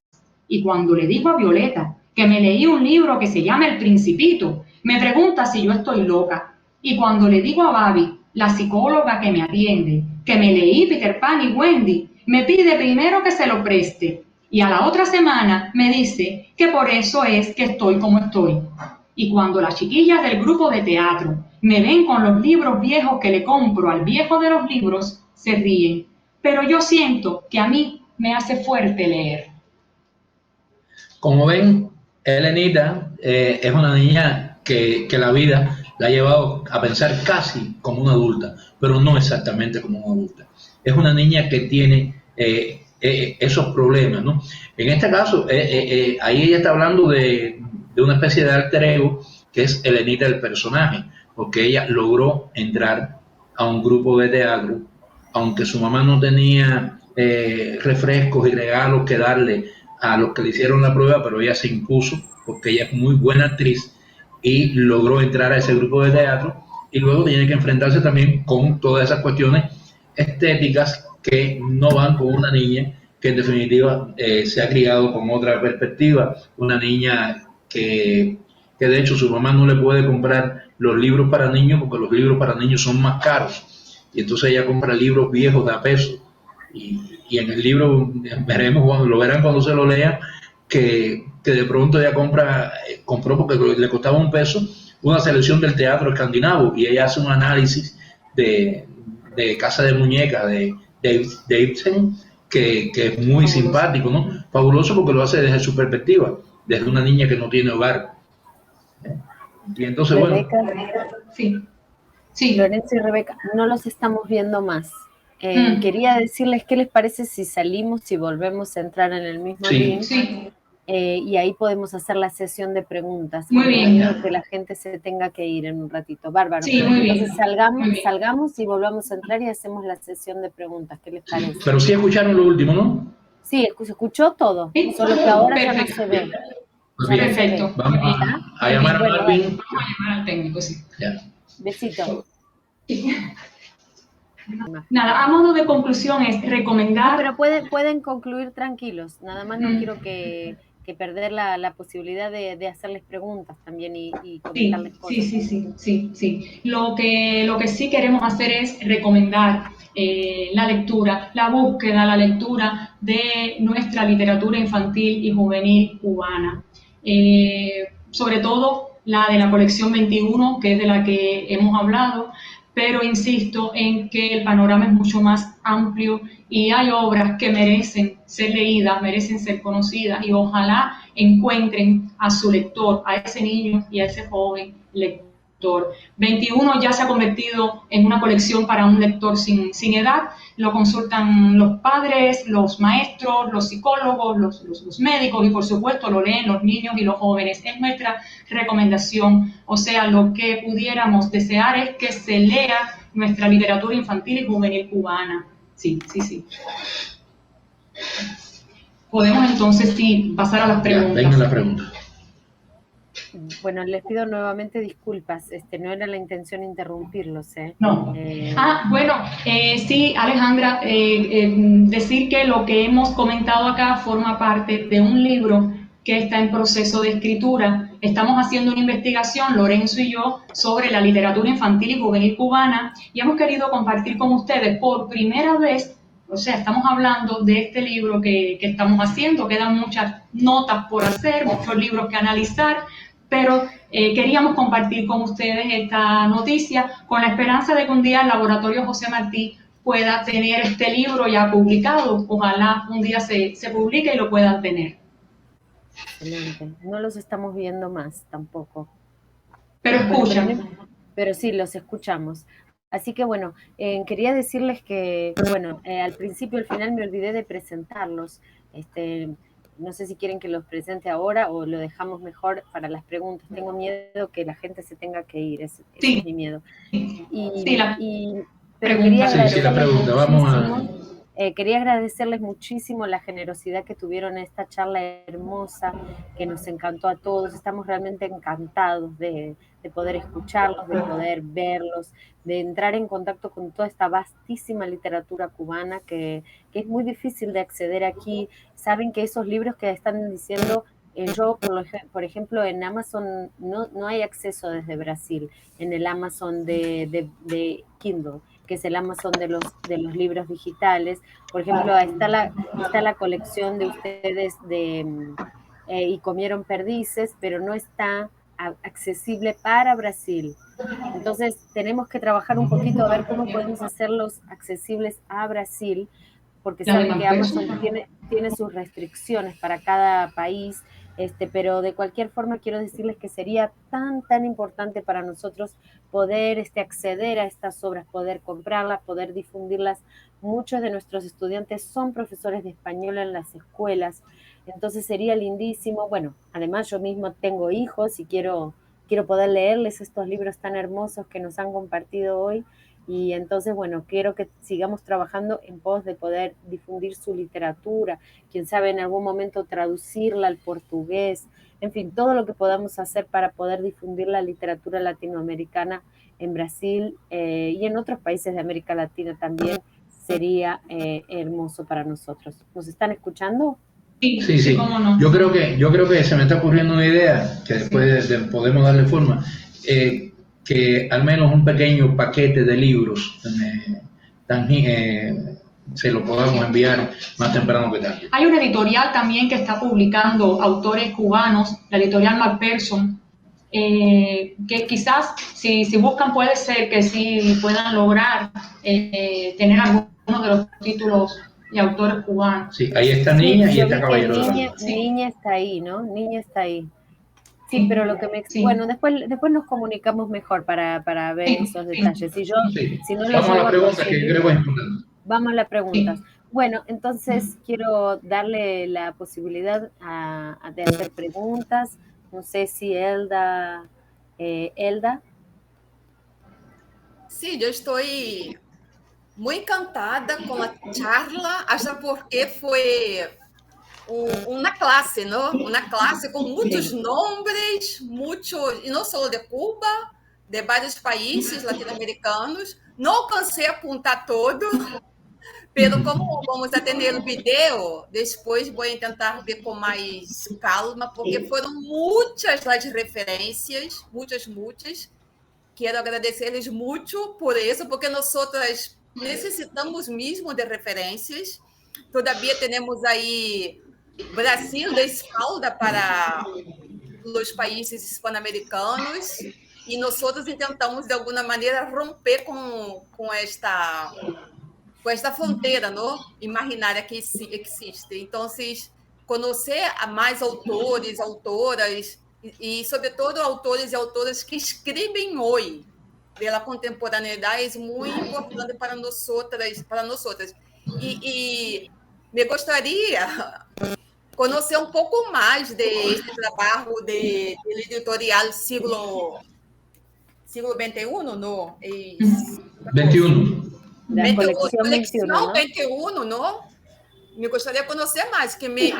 C: Y cuando le digo a Violeta que me leí un libro que se llama El Principito, me pregunta si yo estoy loca. Y cuando le digo a Babi, la psicóloga que me atiende, que me leí Peter Pan y Wendy, me pide primero que se lo preste. Y a la otra semana me dice que por eso es que estoy como estoy. Y cuando las chiquillas del grupo de teatro me ven con los libros viejos que le compro al viejo de los libros, se ríen. Pero yo siento que a mí me hace fuerte leer.
B: Como ven, Elenita es una niña que la vida la ha llevado a pensar casi como una adulta, pero no exactamente como una adulta. Es una niña que tiene esos problemas, ¿no? En este caso, ahí ella está hablando de una especie de alter ego que es Elenita el personaje, porque ella logró entrar a un grupo de teatro, aunque su mamá no tenía refrescos y regalos que darle a los que le hicieron la prueba, pero ella se impuso porque ella es muy buena actriz y logró entrar a ese grupo de teatro y luego tiene que enfrentarse también con todas esas cuestiones estéticas que no van con una niña que en definitiva se ha criado con otra perspectiva, una niña que de hecho su mamá no le puede comprar los libros para niños porque los libros para niños son más caros y entonces ella compra libros viejos de a peso y en el libro veremos cuando lo verán cuando se lo lean que de pronto ella compró porque le costaba $1 una selección del teatro escandinavo y ella hace un análisis de Casa de Muñecas de Ibsen que es muy simpático, ¿no? Fabuloso porque lo hace desde su perspectiva, desde una niña que no tiene hogar. Y entonces,
A: Rebeca,
B: bueno.
C: Sí.
A: Lorenzo y Rebeca, no los estamos viendo más. Quería decirles qué les parece si salimos y volvemos a entrar en el mismo link.
C: Sí.
A: Y ahí podemos hacer la sesión de preguntas.
C: Muy bien.
A: Que la gente se tenga que ir en un ratito. Bárbaro.
C: Sí, muy bien.
A: Entonces salgamos y volvamos a entrar y hacemos la sesión de preguntas. ¿Qué les parece?
B: Pero sí escucharon lo último, ¿no?
A: Sí, se escuchó todo. ¿Sí? Solo que ahora ya no se ve.
C: Perfecto.
B: Vamos a llamar a Marvin.
C: Vamos a llamar al técnico, sí.
B: Ya.
A: Besito.
C: Nada, a modo de conclusión es recomendar...
A: No, pero pueden concluir tranquilos. Nada más no quiero que perder la posibilidad de hacerles preguntas también y comentarles cosas.
C: Sí. Lo que sí queremos hacer es recomendar la lectura, la búsqueda, la lectura de nuestra literatura infantil y juvenil cubana. Sobre todo la de la colección 21, que es de la que hemos hablado, pero insisto en que el panorama es mucho más amplio y hay obras que merecen ser leídas, merecen ser conocidas y ojalá encuentren a su lector, a ese niño y a ese joven lector. 21 ya se ha convertido en una colección para un lector sin edad, lo consultan los padres, los maestros, los psicólogos, los médicos y por supuesto lo leen los niños y los jóvenes. Es nuestra recomendación, o sea, lo que pudiéramos desear es que se lea nuestra literatura infantil y juvenil cubana. Sí. Podemos entonces pasar a las preguntas.
B: Venga la pregunta.
A: Bueno, les pido nuevamente disculpas, no era la intención interrumpirlos, ¿eh?
C: No. Bueno, sí, Alejandra, decir que lo que hemos comentado acá forma parte de un libro que está en proceso de escritura. Estamos haciendo una investigación, Lorenzo y yo, sobre la literatura infantil y juvenil cubana, y hemos querido compartir con ustedes por primera vez, o sea, estamos hablando de este libro que estamos haciendo, quedan muchas notas por hacer, muchos libros que analizar, pero queríamos compartir con ustedes esta noticia con la esperanza de que un día el Laboratorio José Martí pueda tener este libro ya publicado. Ojalá un día se publique y lo puedan tener.
A: Excelente. No los estamos viendo más tampoco.
C: Pero escuchan.
A: Pero sí, los escuchamos. Así que bueno, quería decirles que, bueno, al principio, al final me olvidé de presentarlos. No sé si quieren que los presente ahora o lo dejamos mejor para las preguntas. Tengo miedo que la gente se tenga que ir, ese es mi miedo. Pero quería agradecerles quería agradecerles muchísimo la generosidad que tuvieron en esta charla hermosa, que nos encantó a todos. Estamos realmente encantados de poder escucharlos, de poder verlos, de entrar en contacto con toda esta vastísima literatura cubana que es muy difícil de acceder aquí. Saben que esos libros que están diciendo, yo, por ejemplo, en Amazon no hay acceso desde Brasil, en el Amazon de Kindle, que es el Amazon de los libros digitales. Por ejemplo, está la colección de ustedes Y comieron perdices, pero no está accesible para Brasil. Entonces, tenemos que trabajar un poquito a ver cómo podemos hacerlos accesibles a Brasil, porque saben que Amazon tiene sus restricciones para cada país, pero de cualquier forma quiero decirles que sería tan importante para nosotros poder acceder a estas obras, poder comprarlas, poder difundirlas. Muchos de nuestros estudiantes son profesores de español en las escuelas, entonces sería lindísimo. Bueno, además yo mismo tengo hijos y quiero poder leerles estos libros tan hermosos que nos han compartido hoy. Y entonces, bueno, quiero que sigamos trabajando en pos de poder difundir su literatura, quién sabe en algún momento traducirla al portugués, en fin, todo lo que podamos hacer para poder difundir la literatura latinoamericana en Brasil y en otros países de América Latina también sería hermoso para nosotros. ¿Nos están escuchando?
B: Sí.
C: ¿Cómo no?
B: Yo creo que se me está ocurriendo una idea que después podemos darle forma. Que al menos un pequeño paquete de libros se lo podamos enviar más temprano que tarde.
C: Hay una editorial también que está publicando autores cubanos, la editorial Macpherson, que quizás si buscan puede ser que sí puedan lograr tener algunos de los títulos y autores cubanos.
B: Sí, ahí está Niña y está Caballero.
A: Niña está ahí, ¿no? Niña está ahí. Sí, pero lo que bueno, después nos comunicamos mejor para ver esos detalles. Si no
B: vamos a las preguntas, que creo que es importante.
A: Vamos a las preguntas. Bueno, entonces quiero darle la posibilidad de hacer preguntas. No sé si Elda.
D: Sí, yo estoy muy encantada con la charla, hasta porque fue una clase, ¿no? Una clase con muchos nombres, y no solo de Cuba, de varios países latinoamericanos. No alcancé a apuntar todo, pero como vamos a tener el video, después voy a intentar ver con más calma, porque fueron muchas las referencias, muchas. Quero agradecer-lhes muito por isso, porque nós necessitamos mesmo de referências. Todavia, temos aí Brasil de espalda para os países hispano-americanos e nós tentamos, de alguma maneira, romper com esta fronteira, não? Imaginária que existe. Então, conhecer mais autores, autoras, e, sobretudo, autores e autoras que escrevem hoje pela contemporaneidade é muito importante para nós outras. E me gostaria conhecer um pouco mais desse trabalho de editorial siglo XXI, não?
B: 21.
A: La colección 21, ¿no?
D: 21, ¿no? me gostaria de conhecer mais, que me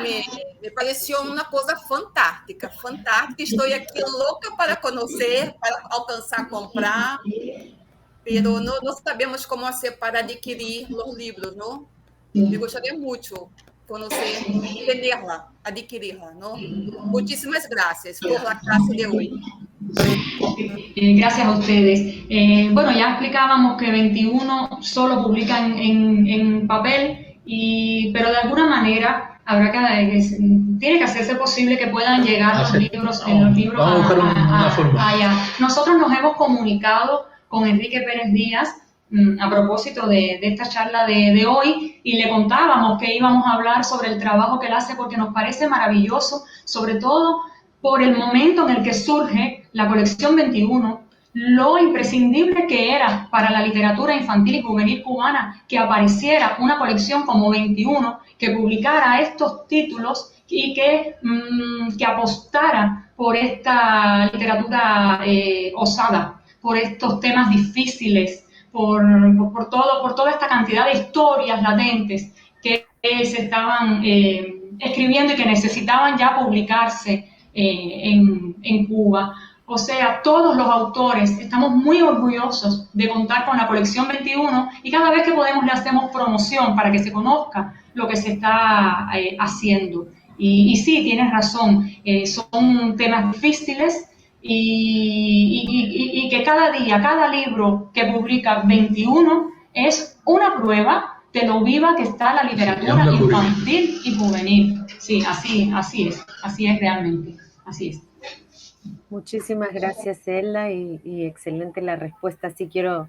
D: pareceu uma coisa fantástica, fantástica. Estou aqui louca para conhecer, para alcançar, comprar, pero não sabemos como fazer para adquirir os livros, não? Me gostaria muito conhecer, tenerla, adquirirla, ¿no? Muchísimas gracias por la clase de hoy.
C: Gracias a ustedes. Bueno, ya explicábamos que 21 solo publican en papel, pero de alguna manera habrá tiene que hacerse posible que puedan llegar los libros allá. Nosotros nos hemos comunicado con Enrique Pérez Díaz a propósito de esta charla de hoy, y le contábamos que íbamos a hablar sobre el trabajo que él hace, porque nos parece maravilloso, sobre todo por el momento en el que surge la colección 21, lo imprescindible que era para la literatura infantil y juvenil cubana que apareciera una colección como 21, que publicara estos títulos y que apostara por esta literatura osada, por estos temas difíciles, por toda esta cantidad de historias latentes que se estaban escribiendo y que necesitaban ya publicarse en Cuba. O sea, todos los autores estamos muy orgullosos de contar con la colección 21, y cada vez que podemos le hacemos promoción para que se conozca lo que se está haciendo. Y sí, tienes razón, son temas difíciles, y que cada día, cada libro que publica 21 es una prueba de lo viva que está la literatura infantil y juvenil. Sí, así es realmente, así es.
A: Muchísimas gracias, Elda, y excelente la respuesta. Sí, quiero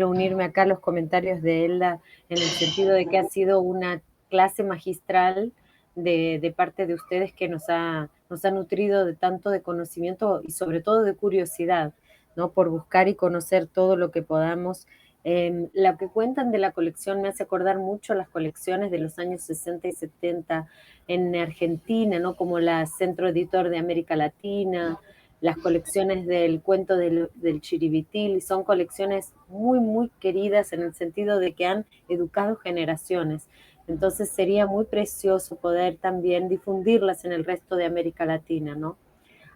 A: unirme acá a los comentarios de Elda, en el sentido de que ha sido una clase magistral de parte de ustedes, que nos ha nutrido de tanto de conocimiento y sobre todo de curiosidad, ¿no? Por buscar y conocer todo lo que podamos. Lo que cuentan de la colección me hace acordar mucho a las colecciones de los años 60 y 70 en Argentina, ¿no? Como la Centro Editor de América Latina, las colecciones del cuento del Chiribitil, y son colecciones muy, muy queridas en el sentido de que han educado generaciones. Entonces sería muy precioso poder también difundirlas en el resto de América Latina, ¿no?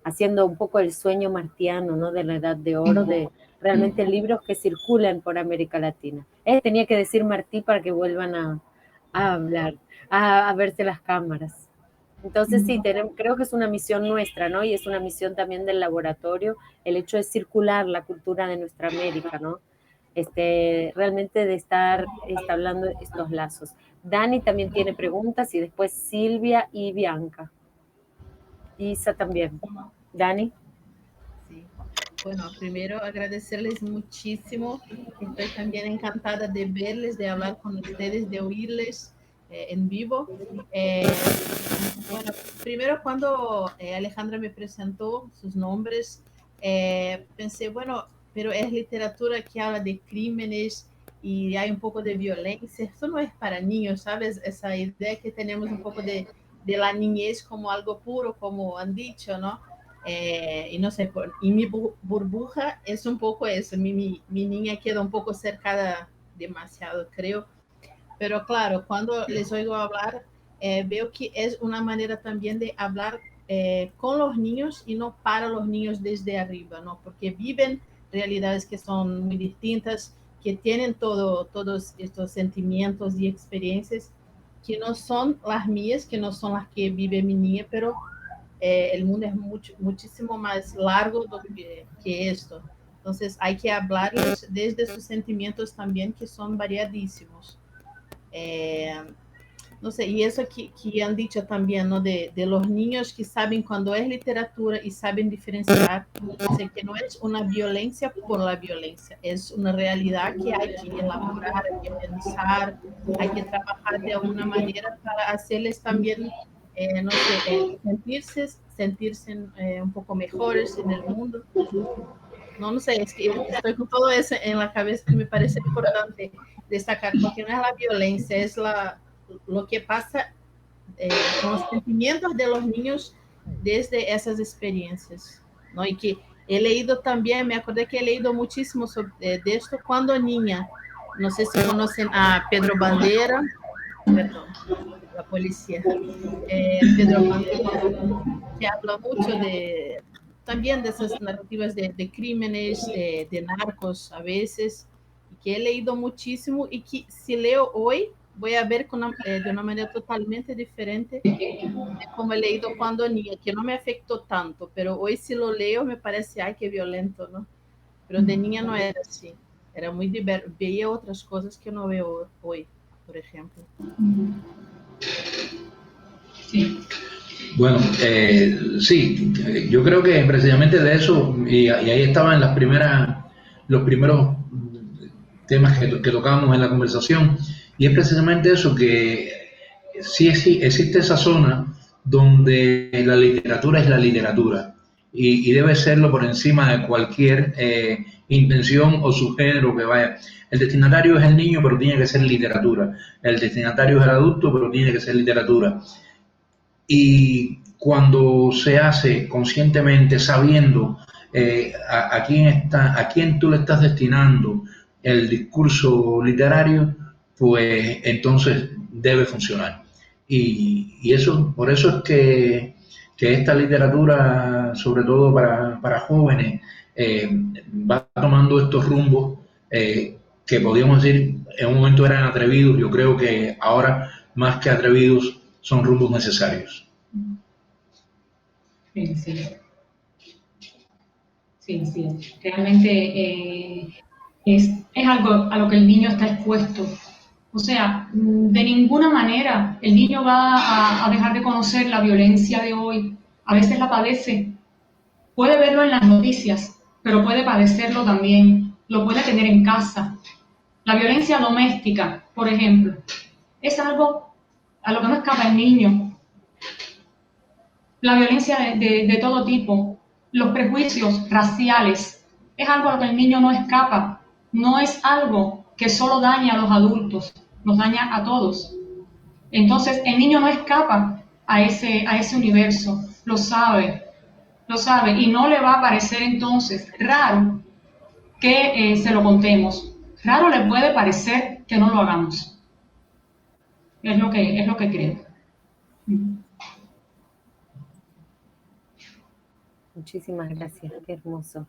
A: Haciendo un poco el sueño martiano, ¿no? De la Edad de Oro, de realmente libros que circulan por América Latina. Tenía que decir Martí para que vuelvan a hablar, a verse las cámaras. Entonces sí, creo que es una misión nuestra, ¿no? Y es una misión también del laboratorio, el hecho de circular la cultura de nuestra América, ¿no? Realmente de estar establando estos lazos. Dani también tiene preguntas, y después Silvia y Bianca. Isa también. Dani.
E: Sí. Bueno, primero agradecerles muchísimo. Estoy también encantada de verles, de hablar con ustedes, de oírles en vivo. Bueno, primero cuando Alejandra me presentó sus nombres, pensé, bueno, pero es literatura que habla de crímenes y hay un poco de violencia. Esto no es para niños, ¿sabes? Esa idea que tenemos un poco de la niñez como algo puro, como han dicho, ¿no? Y no sé, y mi burbuja es un poco eso. Mi niña queda un poco cercada demasiado, creo. Pero claro, cuando les oigo hablar, veo que es una manera también de hablar con los niños y no para los niños desde arriba, ¿no? Porque viven realidades que son muy distintas, que tienen todos estos sentimientos y experiencias que no son las mías, que no son las que vive mi niña, pero el mundo es muchísimo más largo que esto. Entonces hay que hablarles desde sus sentimientos también, que son variadísimos. No sé, y eso que han dicho también, ¿no? De los niños que saben cuando es literatura y saben diferenciar, o sea, que no es una violencia por la violencia, es una realidad que hay que elaborar, hay que pensar, hay que trabajar de alguna manera para hacerles también, no sé, sentirse un poco mejores en el mundo. No sé, es que estoy con todo eso en la cabeza, que me parece importante destacar, porque no es la violencia, es lo que pasa con los sentimientos de los niños desde esas experiencias, ¿no? Y que he leído también, me acordé que he leído muchísimo de esto cuando niña. No sé si conocen a Pedro Bandeira, perdón, la policía, Pedro Páramo, que habla mucho también de esas narrativas de crímenes, de narcos a veces, y que he leído muchísimo y que si leo hoy voy a ver de una manera totalmente diferente de como he leído cuando niña, que no me afectó tanto, pero hoy si lo leo me parece, ay, qué violento, ¿no? Pero de niña no era así, era muy divertido, veía otras cosas que no veo hoy, por ejemplo.
C: Sí.
B: Bueno, sí, yo creo que precisamente de eso, y ahí estaban los primeros temas que tocábamos en la conversación, y es precisamente eso, que sí existe esa zona donde la literatura es la literatura, y debe serlo por encima de cualquier intención o subgénero que vaya. El destinatario es el niño, pero tiene que ser literatura. El destinatario es el adulto, pero tiene que ser literatura. Y cuando se hace conscientemente, sabiendo a quién tú le estás destinando el discurso literario, pues entonces debe funcionar. Y eso, por eso es que esta literatura, sobre todo para jóvenes, va tomando estos rumbos que podríamos decir en un momento eran atrevidos. Yo creo que ahora más que atrevidos son rumbos necesarios.
C: Sí, sí. Sí, sí. Realmente es algo a lo que el niño está expuesto. O sea, de ninguna manera el niño va a dejar de conocer la violencia de hoy. A veces la padece. Puede verlo en las noticias, pero puede padecerlo también. Lo puede tener en casa. La violencia doméstica, por ejemplo, es algo a lo que no escapa el niño. La violencia de todo tipo, los prejuicios raciales, es algo a lo que el niño no escapa. No es algo que solo daña a los adultos, nos daña a todos. Entonces, el niño no escapa a ese universo, lo sabe, y no le va a parecer entonces raro que se lo contemos. Raro le puede parecer que no lo hagamos. Es lo que creo.
A: Muchísimas gracias, qué hermoso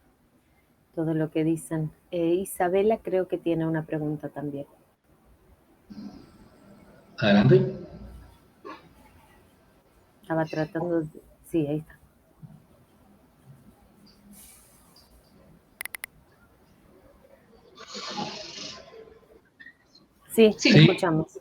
A: todo lo que dicen. Isabela creo que tiene una pregunta también.
B: Adelante.
A: Estaba tratando de... Sí, ahí está. Sí,
C: Sí.
A: te escuchamos.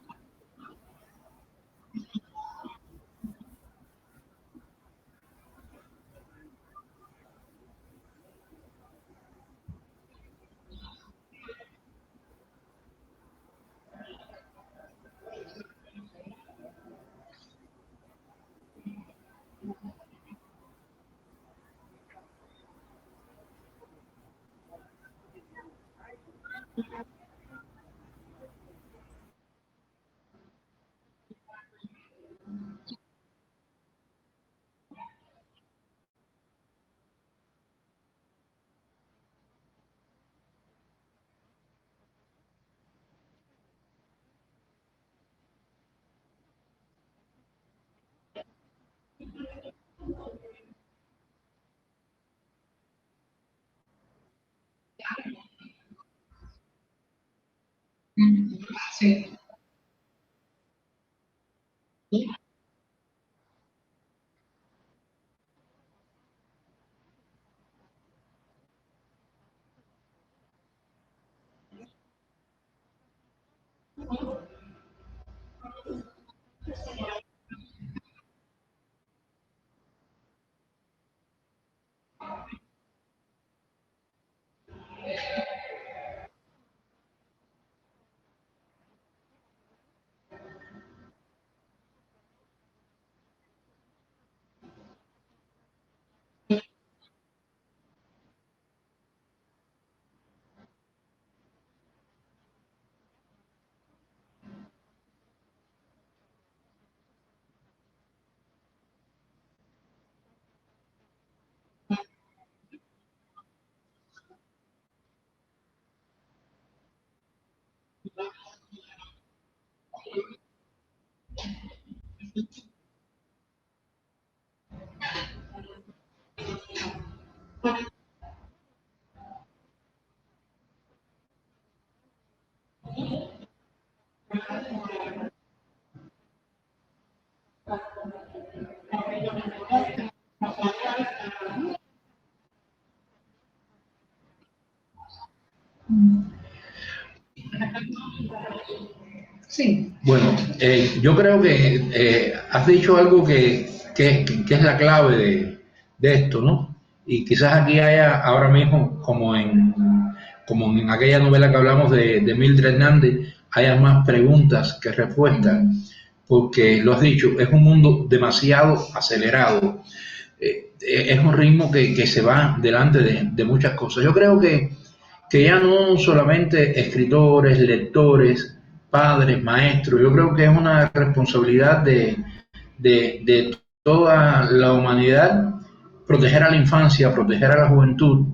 C: Sí. Sí.
B: Bueno, yo creo que has dicho algo que es la clave de esto, ¿no? Y quizás aquí haya ahora mismo, como en aquella novela que hablamos de Mildred Hernández, haya más preguntas que respuestas, porque lo has dicho, es un mundo demasiado acelerado, es un ritmo que se va delante de muchas cosas. Yo creo que ya no solamente escritores, lectores, padres, maestros, yo creo que es una responsabilidad de toda la humanidad proteger a la infancia, proteger a la juventud,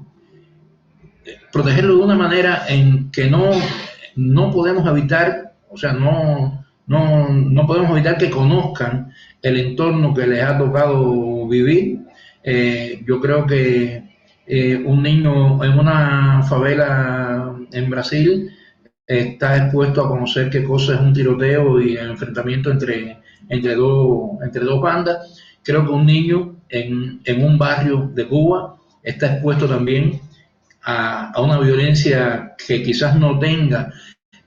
B: protegerlo de una manera en que no podemos evitar, o sea, no podemos evitar que conozcan el entorno que les ha tocado vivir. Yo creo que un niño en una favela en Brasil está expuesto a conocer qué cosa es un tiroteo y el enfrentamiento entre dos bandas. Creo que un niño en un barrio de Cuba está expuesto también a una violencia que quizás no tenga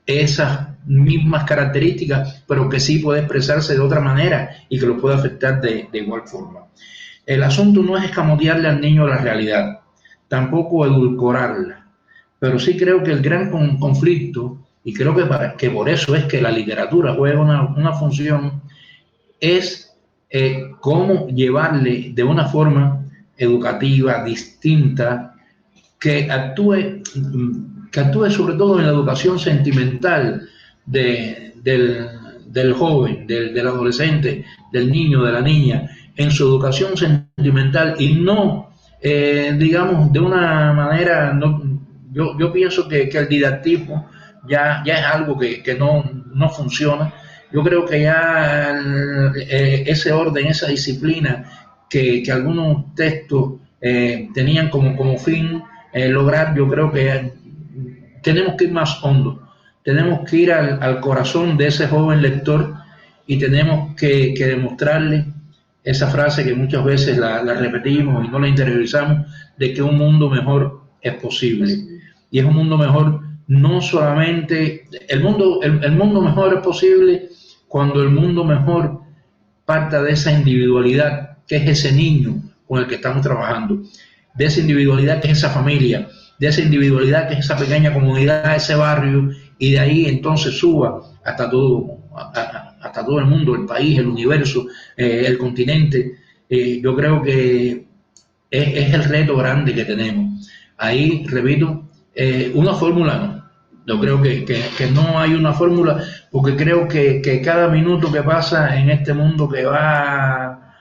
B: esas mismas características, pero que sí puede expresarse de otra manera y que lo puede afectar de igual forma. El asunto no es escamotearle al niño la realidad, tampoco edulcorarla, pero sí creo que el gran conflicto, y creo que por eso es que la literatura juega una función, es cómo llevarle de una forma educativa, distinta, que actúe sobre todo en la educación sentimental del joven, del adolescente, del niño, de la niña, en su educación sentimental y no, digamos, de una manera, yo pienso que el didactismo ya es algo que no funciona. Yo creo que ya ese orden, esa disciplina que algunos textos tenían como fin lograr, yo creo que tenemos que ir más hondo, tenemos que ir al corazón de ese joven lector y tenemos que demostrarle esa frase que muchas veces la repetimos y no la interiorizamos, de que un mundo mejor es posible. Y es un mundo mejor, no solamente, el mundo mejor es posible cuando el mundo mejor parta de esa individualidad que es ese niño con el que estamos trabajando, de esa individualidad que es esa familia, de esa individualidad que es esa pequeña comunidad, ese barrio, y de ahí entonces suba hasta todo el mundo, el país, el universo, el continente. Yo creo que es el reto grande que tenemos. Ahí, repito, una fórmula no. Yo creo que no hay una fórmula, porque creo que cada minuto que pasa en este mundo que va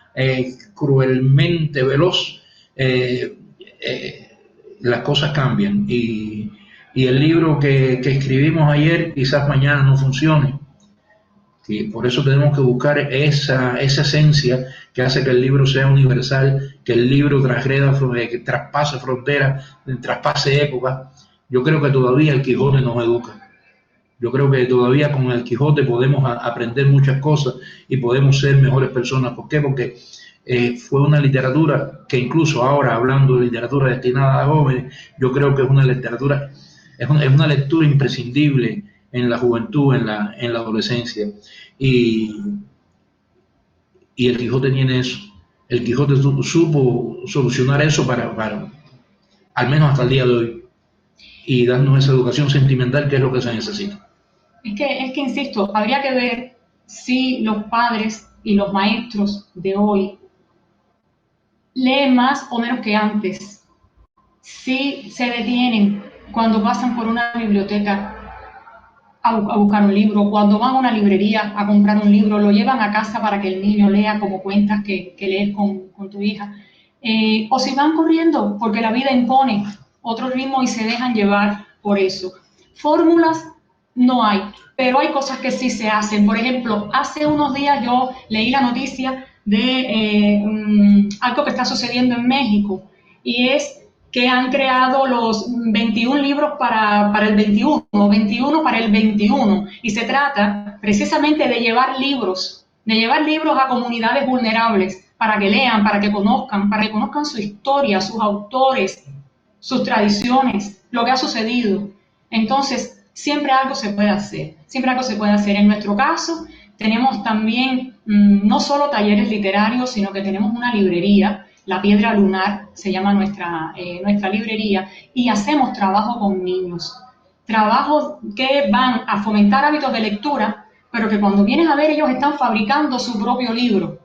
B: cruelmente veloz, las cosas cambian. Y el libro que escribimos ayer quizás mañana no funcione. Y por eso tenemos que buscar esa esencia que hace que el libro sea universal, que el libro que traspase fronteras, traspase épocas. Yo creo que todavía el Quijote nos educa. Yo creo que todavía con el Quijote podemos aprender muchas cosas y podemos ser mejores personas. ¿Por qué? Porque fue una literatura que incluso ahora, hablando de literatura destinada a jóvenes, yo creo que es una literatura, es una lectura imprescindible en la juventud, en la adolescencia. Y el Quijote tiene eso. El Quijote supo solucionar eso para al menos hasta el día de hoy, y darnos esa educación sentimental que es lo que se necesita.
C: Es que insisto, habría que ver si los padres y los maestros de hoy leen más o menos que antes, si se detienen cuando pasan por una biblioteca a buscar un libro, cuando van a una librería a comprar un libro, lo llevan a casa para que el niño lea, como cuentas que lees con tu hija, o si van corriendo porque la vida impone otro ritmo y se dejan llevar por eso. Fórmulas no hay, pero hay cosas que sí se hacen. Por ejemplo, hace unos días yo leí la noticia de algo que está sucediendo en México, y es que han creado los 21 libros para el 21, 21 para el 21. Y se trata precisamente de llevar libros a comunidades vulnerables para que lean, para que conozcan su historia, sus autores, sus tradiciones, lo que ha sucedido. Entonces, siempre algo se puede hacer, siempre algo se puede hacer. En nuestro caso, tenemos también no solo talleres literarios, sino que tenemos una librería, La Piedra Lunar, se llama nuestra librería, y hacemos trabajo con niños. Trabajos que van a fomentar hábitos de lectura, pero que cuando vienes a ver ellos están fabricando su propio libro.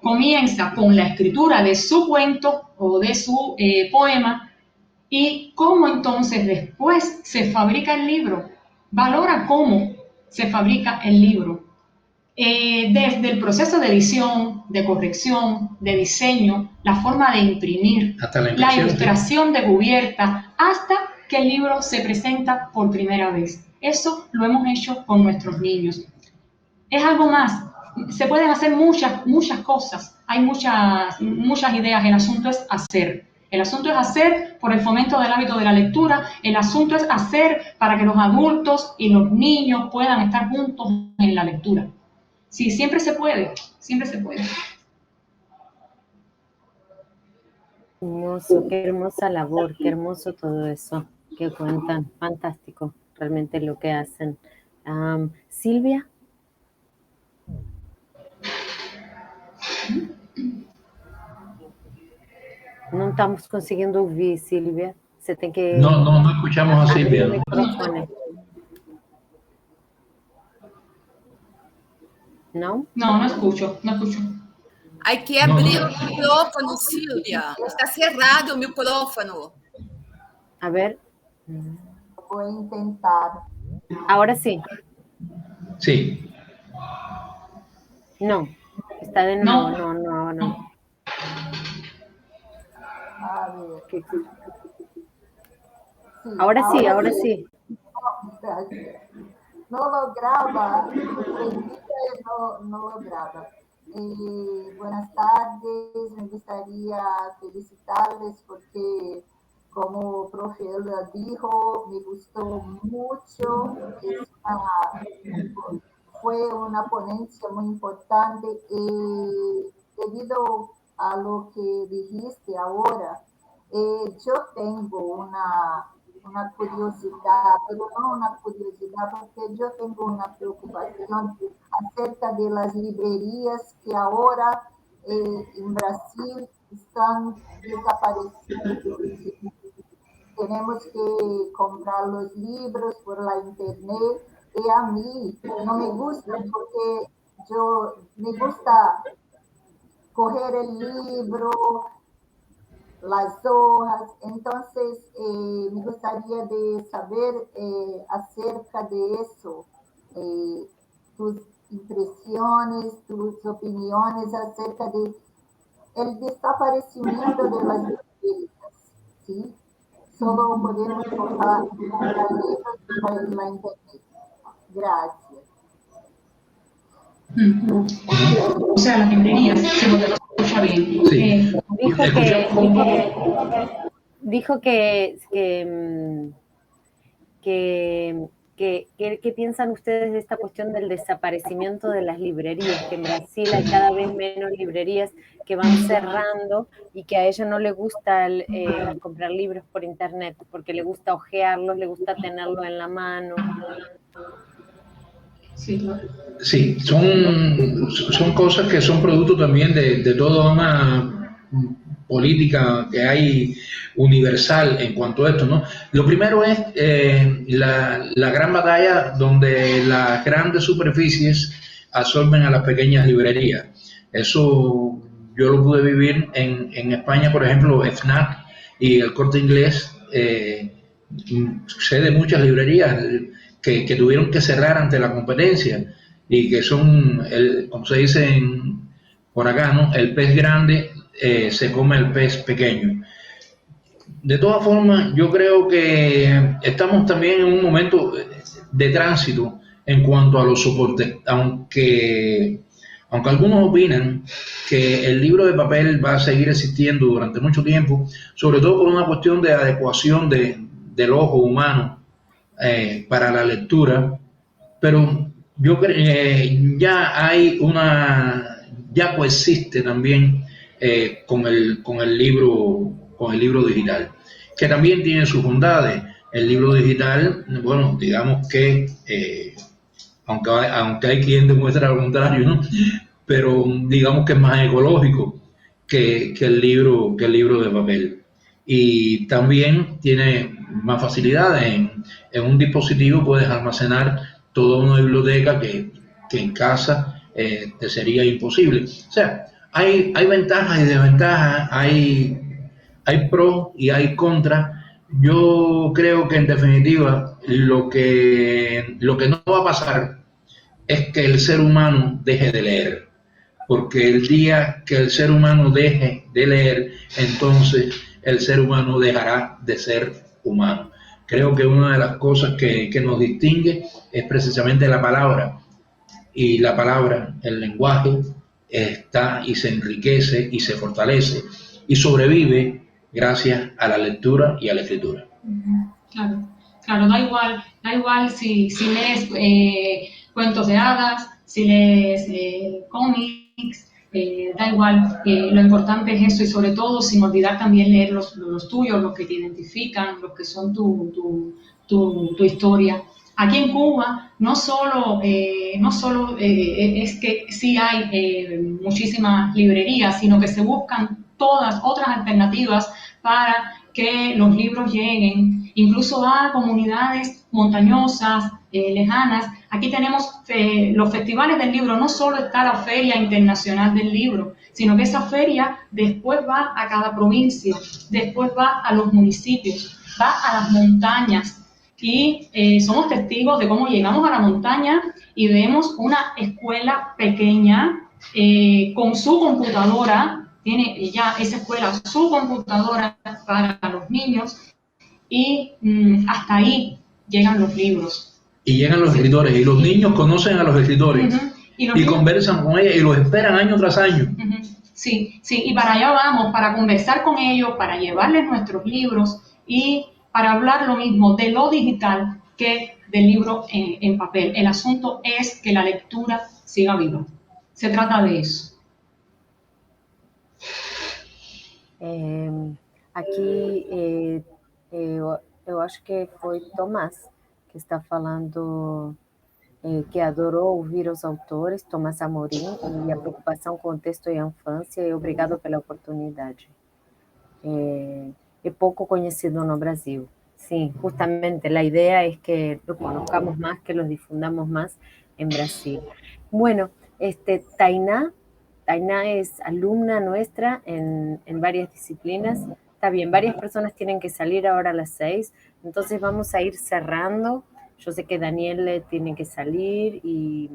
C: Comienza con la escritura de su cuento o de su poema y cómo entonces después se fabrica el libro. Valora cómo se fabrica el libro. Desde el proceso de edición, de corrección, de diseño, la forma de imprimir, la ilustración de cubierta, hasta que el libro se presenta por primera vez. Eso lo hemos hecho con nuestros niños. Es algo más. Se pueden hacer muchas cosas. Hay muchas ideas. El asunto es hacer. El asunto es hacer por el fomento del hábito de la lectura. El asunto es hacer para que los adultos y los niños puedan estar juntos en la lectura. Sí, siempre se puede, siempre se puede.
A: Hermoso, qué hermosa labor, qué hermoso todo eso que cuentan. Fantástico, realmente lo que hacen. Silvia. Não estamos conseguindo ouvir, Silvia. Você tem que...
B: No escuchamos a Silvia.
A: ¿No?
C: No escucho.
D: Hay que abrir el micrófono, Silvia. Está cerrado el micrófono.
A: A ver.
F: Voy a intentar.
A: Ahora sí.
B: Sí.
A: No. Está de nuevo. No.
F: A ver.
A: Sí.
F: Sí,
A: ahora sí.
F: No lo graba, no lo graba. Buenas tardes, me gustaría felicitarles porque, como profe Elda dijo, me gustó mucho. Fue una ponencia muy importante. Debido a lo que dijiste ahora, yo tengo una curiosidad, pero no una curiosidad, porque yo tengo una preocupación acerca de las librerías que ahora en Brasil están desapareciendo. Tenemos que comprar los libros por la internet y a mí no me gusta porque me gusta coger el libro, las hojas. Entonces me gustaría de saber acerca de eso, tus impresiones, tus opiniones acerca de el desaparecimiento de las librerías, ¿sí? Solo podemos comprar libros por la internet. Gracias.
C: O sea, las librerías, se lo escucha bien.
B: Sí.
A: Dijo ¿qué piensan ustedes de esta cuestión del desaparecimiento de las librerías? Que en Brasil hay cada vez menos librerías que van cerrando y que a ella no le gusta comprar libros por internet porque le gusta hojearlos, le gusta tenerlos en la mano.
B: Sí, son cosas que son producto también de toda una política que hay universal en cuanto a esto, ¿no? Lo primero es la gran batalla donde las grandes superficies absorben a las pequeñas librerías. Eso yo lo pude vivir en España, por ejemplo, FNAC y el Corte Inglés. Sé de muchas librerías que tuvieron que cerrar ante la competencia y que son, como se dice por acá, ¿no? El pez grande se come el pez pequeño. De todas formas, yo creo que estamos también en un momento de tránsito en cuanto a los soportes, aunque Aunque algunos opinan que el libro de papel va a seguir existiendo durante mucho tiempo, sobre todo por una cuestión de adecuación del ojo humano para la lectura, pero yo creo ya hay ya coexiste también con el libro digital, que también tiene sus bondades. El libro digital, bueno, digamos que aunque hay quien demuestra lo contrario, ¿no? Pero digamos que es más ecológico que el libro de papel. Y también tiene más facilidades. En un dispositivo puedes almacenar toda una biblioteca que en casa te sería imposible. O sea, hay ventajas y desventajas, hay pros y hay contras. Yo creo que en definitiva lo que no va a pasar es que el ser humano deje de leer, porque el día que el ser humano deje de leer, entonces el ser humano dejará de ser humano. Creo que una de las cosas que nos distingue es precisamente la palabra, y la palabra, el lenguaje, está y se enriquece y se fortalece y sobrevive gracias a la lectura y a la escritura.
C: Claro, claro, da igual si lees cuentos de hadas, si lees cómics, da igual, lo importante es eso y sobre todo sin olvidar también leer los tuyos, los que te identifican, los que son tu historia. Aquí en Cuba no solo es que sí hay muchísimas librerías, sino que se buscan todas otras alternativas para que los libros lleguen incluso a comunidades montañosas, lejanas. Aquí tenemos los festivales del libro, no solo está la Feria Internacional del Libro, sino que esa feria después va a cada provincia, después va a los municipios, va a las montañas. Y somos testigos de cómo llegamos a la montaña y vemos una escuela pequeña con su computadora, tiene ya esa escuela su computadora para los niños y hasta ahí llegan los libros.
B: Y llegan los escritores y los niños conocen a los escritores y conversan con ellos y los esperan año tras año.
C: Sí, sí, y para allá vamos, para conversar con ellos, para llevarles nuestros libros y para hablar lo mismo de lo digital que del libro en papel. El asunto es que la lectura siga viva. Se trata de eso.
A: Aqui eu acho que foi Tomás que está falando, que adorou ouvir os autores, Tomás Amorim, e a preocupação com o texto e a infância, e obrigado pela oportunidade. É pouco conhecido no Brasil. Sí, justamente la idea es que lo conozcamos más, que los difundamos más en Brasil. Bueno, Tainá es alumna nuestra en varias disciplinas. Está bien, varias personas tienen que salir ahora a las 6, entonces vamos a ir cerrando. Yo sé que Daniel tiene que salir y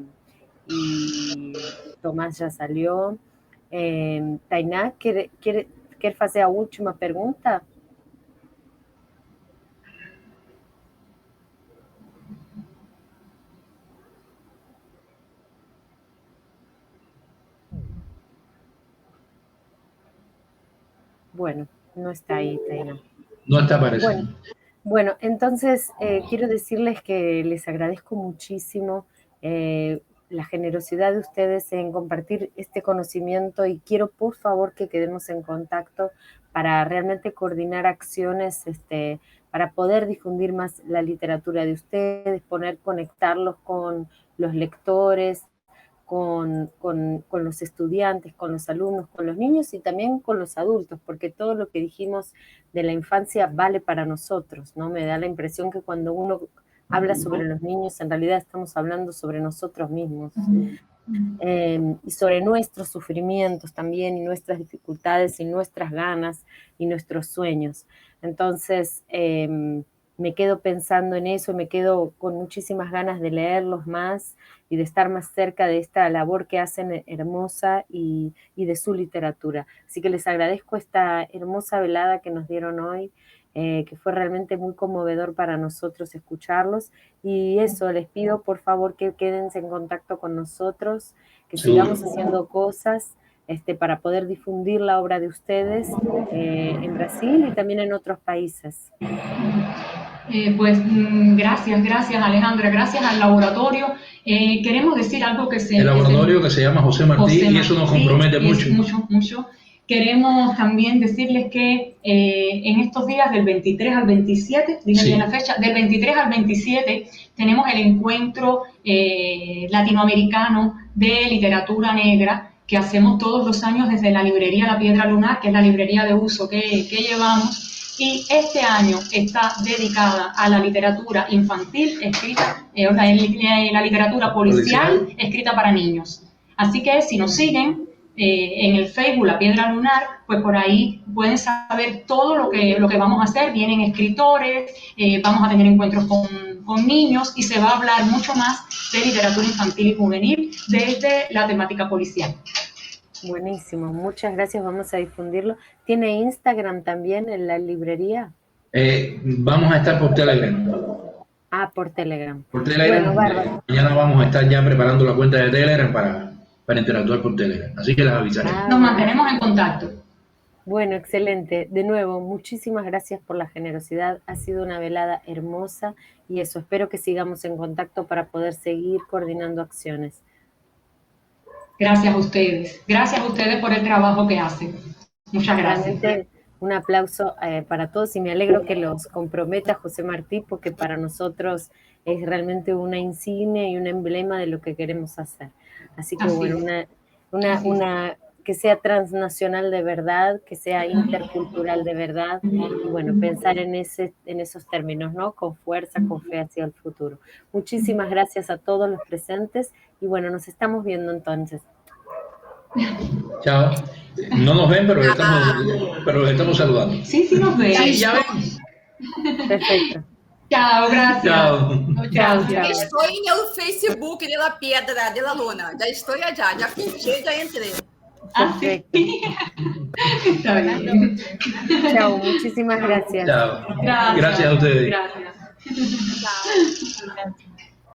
A: Tomás ya salió. Tainá, quer fazer a última pergunta? Bueno, no está ahí, Tainá.
B: No está apareciendo.
A: Bueno, entonces quiero decirles que les agradezco muchísimo la generosidad de ustedes en compartir este conocimiento y quiero por favor que quedemos en contacto para realmente coordinar acciones para poder difundir más la literatura de ustedes, conectarlos con los lectores, con los estudiantes, con los alumnos, con los niños y también con los adultos, porque todo lo que dijimos de la infancia vale para nosotros, ¿no? Me da la impresión que cuando uno habla sobre los niños, en realidad estamos hablando sobre nosotros mismos. Y sobre nuestros sufrimientos también, y nuestras dificultades, y nuestras ganas, y nuestros sueños. Entonces, me quedo pensando en eso, y me quedo con muchísimas ganas de leerlos más, y de estar más cerca de esta labor que hacen hermosa, y de su literatura. Así que les agradezco esta hermosa velada que nos dieron hoy, que fue realmente muy conmovedor para nosotros escucharlos. Y eso, les pido por favor que quédense en contacto con nosotros, que sigamos haciendo cosas para poder difundir la obra de ustedes en Brasil y también en otros países.
C: Gracias Alejandra, gracias al laboratorio. Queremos decir algo que
B: el laboratorio que se llama José Martí, y eso nos compromete mucho.
C: Queremos también decirles que en estos días del 23 al 27, díganme bien la fecha, del 23 al 27 tenemos el encuentro latinoamericano de literatura negra que hacemos todos los años desde la librería La Piedra Lunar, que es la librería de uso que llevamos. Y este año está dedicada a la literatura infantil escrita, la literatura policial escrita para niños. Así que si nos siguen en el Facebook La Piedra Lunar, pues por ahí pueden saber todo lo que vamos a hacer. Vienen escritores, vamos a tener encuentros con niños y se va a hablar mucho más de literatura infantil y juvenil desde la temática policial.
A: Buenísimo, muchas gracias, vamos a difundirlo. ¿Tiene Instagram también en la librería?
B: Vamos a estar por Telegram.
A: Ah, por Telegram.
B: Por Telegram,
A: bueno,
B: mañana vamos a estar ya preparando la cuenta de Telegram para interactuar por Telegram, así que les avisaré.
C: Nos mantenemos en contacto.
A: Bueno, excelente. De nuevo, muchísimas gracias por la generosidad, ha sido una velada hermosa y eso, espero que sigamos en contacto para poder seguir coordinando acciones.
C: Gracias a ustedes por el trabajo que hacen. Muchas gracias.
A: Realmente un aplauso para todos y me alegro que los comprometa José Martí porque para nosotros es realmente una insignia y un emblema de lo que queremos hacer. Así que bueno, que sea transnacional de verdad, que sea intercultural de verdad y bueno, pensar en esos términos, ¿no? Con fuerza, con fe hacia el futuro. Muchísimas gracias a todos los presentes y bueno, nos estamos viendo entonces.
B: Chao. No nos ven, pero los estamos saludando.
C: Sí nos ven.
D: Sí, ya ven.
A: Perfecto.
C: Chao, gracias.
D: Chao. Estoy en el Facebook de La Piedra de la Luna. Ya estoy allá, ya pinché, ya entré.
A: Perfecto.
C: Está bien.
A: Chao, muchísimas gracias.
B: Chao. Gracias a ustedes.
C: Gracias.
D: Chao.